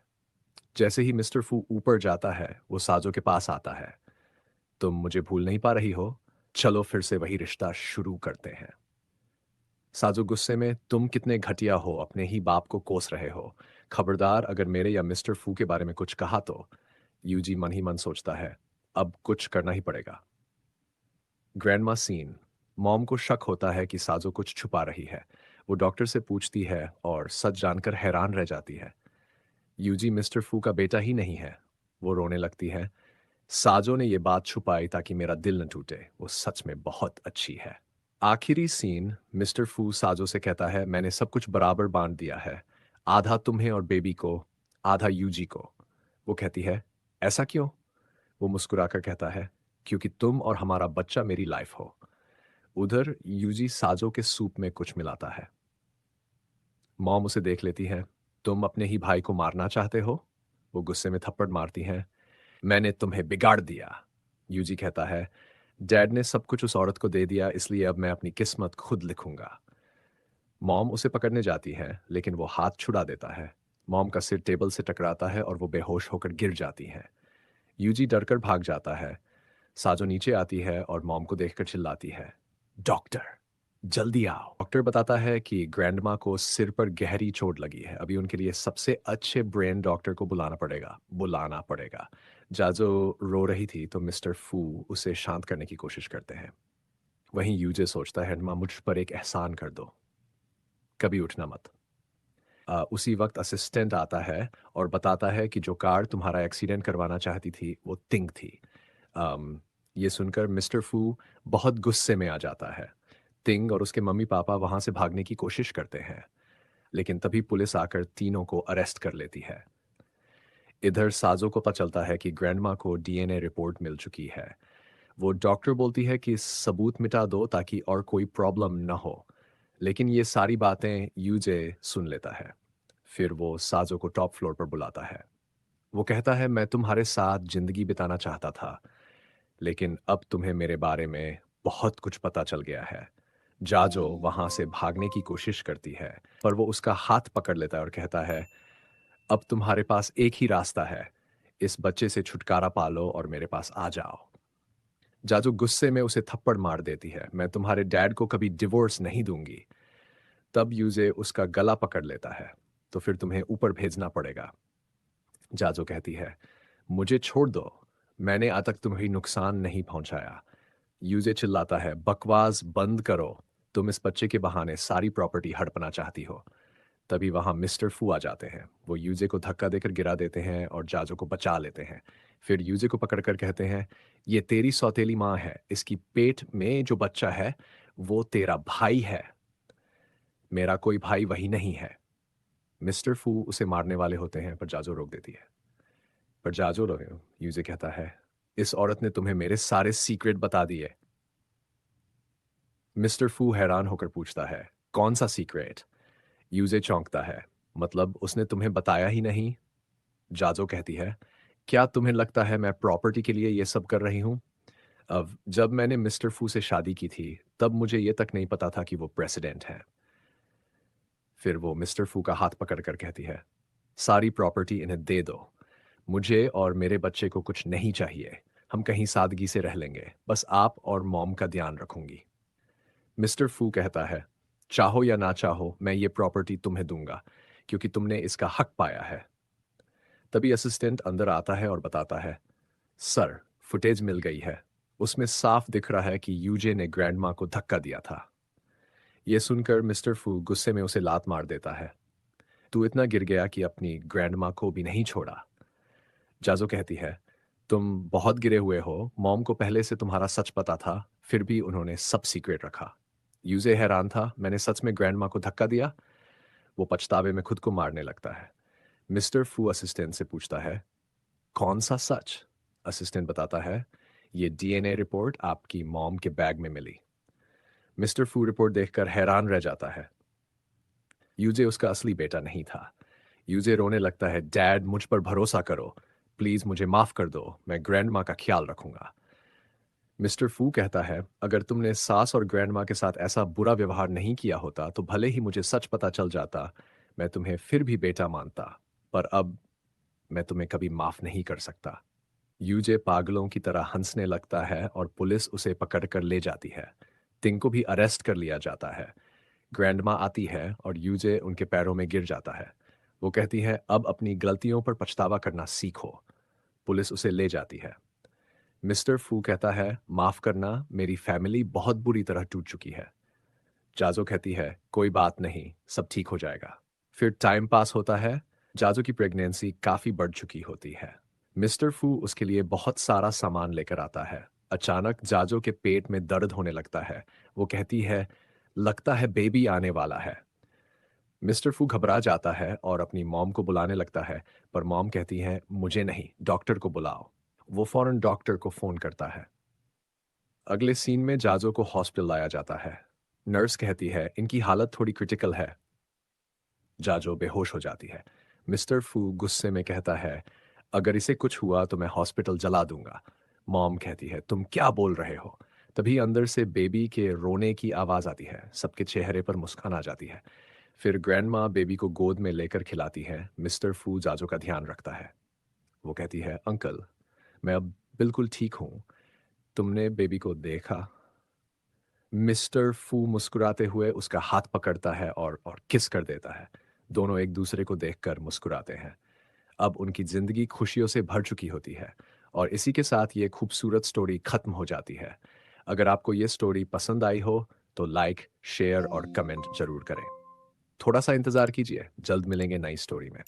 जैसे ही मिस्टर फू ऊपर जाता है वो साजो के पास आता है, तुम मुझे भूल नहीं पा रही हो, चलो फिर से वही रिश्ता शुरू करते हैं। साजो गुस्से में, तुम कितने घटिया हो, अपने ही बाप को कोस रहे हो, खबरदार अगर मेरे या मिस्टर फू के बारे में कुछ कहा तो। यूजी मन ही मन सोचता है, अब कुछ करना ही पड़ेगा। ग्रैंडमा सीन, मॉम को शक होता है कि साजो कुछ छुपा रही है। वो डॉक्टर से पूछती है और सच जानकर हैरान रह जाती है, यूजी मिस्टर फू का बेटा ही नहीं है। वो रोने लगती है, साजो ने ये बात छुपाई ताकि मेरा दिल न टूटे, वो सच में बहुत अच्छी है। आखिरी सीन, मिस्टर फू साजो से कहता है, मैंने सब कुछ बराबर बांट दिया है, आधा तुम्हें और बेबी को, आधा यूजी को। वो कहती है, ऐसा क्यों? वो मुस्कुराकर कहता है, क्योंकि तुम और हमारा बच्चा मेरी लाइफ हो। उधर यूजी साजो के सूप में कुछ मिलाता है। मॉम उसे देख लेती है, तुम अपने ही भाई को मारना चाहते हो? वो गुस्से में थप्पड़ मारती हैं, मैंने तुम्हें बिगाड़ दिया। यूजी कहता है, डैड ने सब कुछ उस औरत को दे दिया, इसलिए अब मैं अपनी किस्मत खुद लिखूंगा। मॉम उसे पकड़ने जाती है लेकिन वो हाथ छुड़ा देता है। मॉम का सिर टेबल से टकराता है और वो बेहोश होकर गिर जाती है। यूजी डरकर भाग जाता है। साजो नीचे आती है और मॉम को देखकर चिल्लाती है, डॉक्टर, जल्दी आओ। डॉक्टर बताता है कि ग्रैंडमा को सिर पर गहरी चोट लगी है, अभी उनके लिए सबसे अच्छे ब्रेन डॉक्टर को बुलाना पड़ेगा। जाजो रो रही थी तो मिस्टर फू उसे शांत करने की कोशिश करते हैं। वहीं यूजे सोचता है, मां मुझ पर एक एहसान कर दो, कभी उठना मत। उसी वक्त असिस्टेंट आता है और बताता है कि जो कार तुम्हारा एक्सीडेंट करवाना चाहती थी वो तिंग थी। ये सुनकर मिस्टर फू बहुत गुस्से में आ जाता है। तिंग और उसके मम्मी पापा वहां से भागने की कोशिश करते हैं, लेकिन तभी पुलिस आकर तीनों को अरेस्ट कर लेती है। इधर साजो को पता चलता है कि ग्रैंडमा को डीएनए रिपोर्ट मिल चुकी है। वो डॉक्टर बोलती है कि सबूत मिटा दो ताकि और कोई प्रॉब्लम न हो, लेकिन ये सारी बातें यूजे सुन लेता है। फिर वो साजो को टॉप फ्लोर पर बुलाता है। वो कहता है, मैं तुम्हारे साथ जिंदगी बिताना चाहता था, लेकिन अब तुम्हें मेरे बारे में बहुत कुछ पता चल गया है। जाजो वहां से भागने की कोशिश करती है, पर वो उसका हाथ पकड़ लेता है और कहता है, अब तुम्हारे पास एक ही रास्ता है, इस बच्चे से छुटकारा पालो और मेरे पास आ जाओ। जाजो गुस्से में उसे थप्पड़ मार देती है, मैं तुम्हारे डैड को कभी डिवोर्स नहीं दूंगी। तब यूजे उसका गला पकड़ लेता है, तो फिर तुम्हें ऊपर भेजना पड़ेगा। जाजो कहती है, मुझे छोड़ दो, मैंने आज तक तुम्हें नुकसान नहीं पहुंचाया। यूजे चिल्लाता है, बकवास बंद करो, तुम इस बच्चे के बहाने सारी प्रॉपर्टी हड़पना चाहती हो। तभी वहां मिस्टर फू आ जाते हैं। वो यूजे को धक्का देकर गिरा देते हैं और जाजो को बचा लेते हैं। फिर यूजे को पकड़कर कहते हैं, ये तेरी सौतेली माँ है, इसकी पेट में जो बच्चा है वो तेरा भाई है, मेरा कोई भाई वही नहीं है। मिस्टर फू उसे मारने वाले होते हैं, पर जाजो रोक देती है। पर जाजो यूजे कहता है, इस औरत ने तुम्हें मेरे सारे सीक्रेट बता दिए। मिस्टर फू हैरान होकर पूछता है, कौन सा सीक्रेट? यूजे चौंकता है, मतलब उसने तुम्हें बताया ही नहीं? जाजो कहती है, क्या तुम्हें लगता है मैं प्रॉपर्टी के लिए ये सब कर रही हूं? अब जब मैंने मिस्टर फू से शादी की थी, तब मुझे ये तक नहीं पता था कि वो प्रेसिडेंट हैं। फिर वो मिस्टर फू का हाथ पकड़कर कहती है, सारी प्रॉपर्टी इन्हें दे दो, मुझे और मेरे बच्चे को कुछ नहीं चाहिए, हम कहीं सादगी से रह लेंगे, बस आप और मॉम का ध्यान रखूंगी। मिस्टर फू कहता है, चाहो या ना चाहो मैं ये प्रॉपर्टी तुम्हें दूंगा, क्योंकि तुमने इसका हक पाया है। तभी असिस्टेंट अंदर आता है और बताता है, सर, फुटेज मिल गई है, उसमें साफ दिख रहा है कि यूजे ने ग्रैंडमा को धक्का दिया था। यह सुनकर मिस्टर फू गुस्से में उसे लात मार देता है, तू इतना गिर गया कि अपनी ग्रैंडमा को भी नहीं छोड़ा। जाजो कहती है, तुम बहुत गिरे हुए हो, मॉम को पहले से तुम्हारा सच पता था, फिर भी उन्होंने सब सीक्रेट रखा। यूजे हैरान था, मैंने सच में ग्रैंडमा को धक्का दिया? वो पछतावे में खुद को मारने लगता है। मिस्टर फू असिस्टेंट से पूछता है, कौन सा सच? असिस्टेंट बताता है, ये डीएनए रिपोर्ट आपकी मॉम के बैग में मिली। मिस्टर फू रिपोर्ट देखकर हैरान रह जाता है। यूजे उसका असली बेटा नहीं था। यूजे रोने लगता है, डैड मुझ पर भरोसा करो, प्लीज मुझे माफ कर दो, मैं ग्रैंड माँ का ख्याल रखूंगा। मिस्टर फू कहता है, अगर तुमने सास और ग्रैंड माँ के साथ ऐसा बुरा व्यवहार नहीं किया होता तो भले ही मुझे सच पता चल जाता, मैं तुम्हें फिर भी बेटा मानता, पर अब मैं तुम्हें कभी माफ नहीं कर सकता। यूजे पागलों की तरह हंसने लगता है और पुलिस उसे पकड़कर ले जाती है। तिंग को भी अरेस्ट कर लिया जाता है। ग्रैंडमा आती है और यूजे उनके पैरों में गिर जाता है। वो कहती है, अब अपनी गलतियों पर पछतावा करना सीखो। पुलिस उसे ले जाती है। मिस्टर फू कहता है, माफ करना, मेरी फैमिली बहुत बुरी तरह टूट चुकी है। जाजो कहती है, कोई बात नहीं, सब ठीक हो जाएगा। फिर टाइम पास होता है। जाजो की प्रेगनेंसी काफी बढ़ चुकी होती है। मिस्टर फू उसके लिए बहुत सारा सामान लेकर आता है। अचानक जाजो के पेट में दर्द होने लगता है। वो कहती है, लगता है बेबी आने वाला है। मिस्टर फू घबरा जाता है और अपनी मॉम को बुलाने लगता है, पर मॉम कहती है, मुझे नहीं, डॉक्टर को बुलाओ। वो फौरन डॉक्टर को फोन करता है। अगले सीन में जाजो को हॉस्पिटल लाया जाता है। नर्स कहती है, इनकी हालत थोड़ी क्रिटिकल है। जाजो बेहोश हो जाती है। मिस्टर फू गुस्से में कहता है, अगर इसे कुछ हुआ तो मैं हॉस्पिटल जला दूंगा। मॉम कहती है, तुम क्या बोल रहे हो? तभी अंदर से बेबी के रोने की आवाज आती है। सबके चेहरे पर मुस्कान आ जाती है। फिर ग्रैंडमा बेबी को गोद में लेकर खिलाती है। मिस्टर फू जाजो का ध्यान रखता है। वो कहती है, अंकल, मैं अब बिल्कुल ठीक हूँ, तुमने बेबी को देखा? मिस्टर फू मुस्कुराते हुए उसका हाथ पकड़ता है और किस कर देता है। दोनों एक दूसरे को देखकर मुस्कुराते हैं। अब उनकी जिंदगी खुशियों से भर चुकी होती है। और इसी के साथ ये खूबसूरत स्टोरी खत्म हो जाती है। अगर आपको ये स्टोरी पसंद आई हो तो लाइक, शेयर और कमेंट जरूर करें। थोड़ा सा इंतजार कीजिए, जल्द मिलेंगे नई स्टोरी में।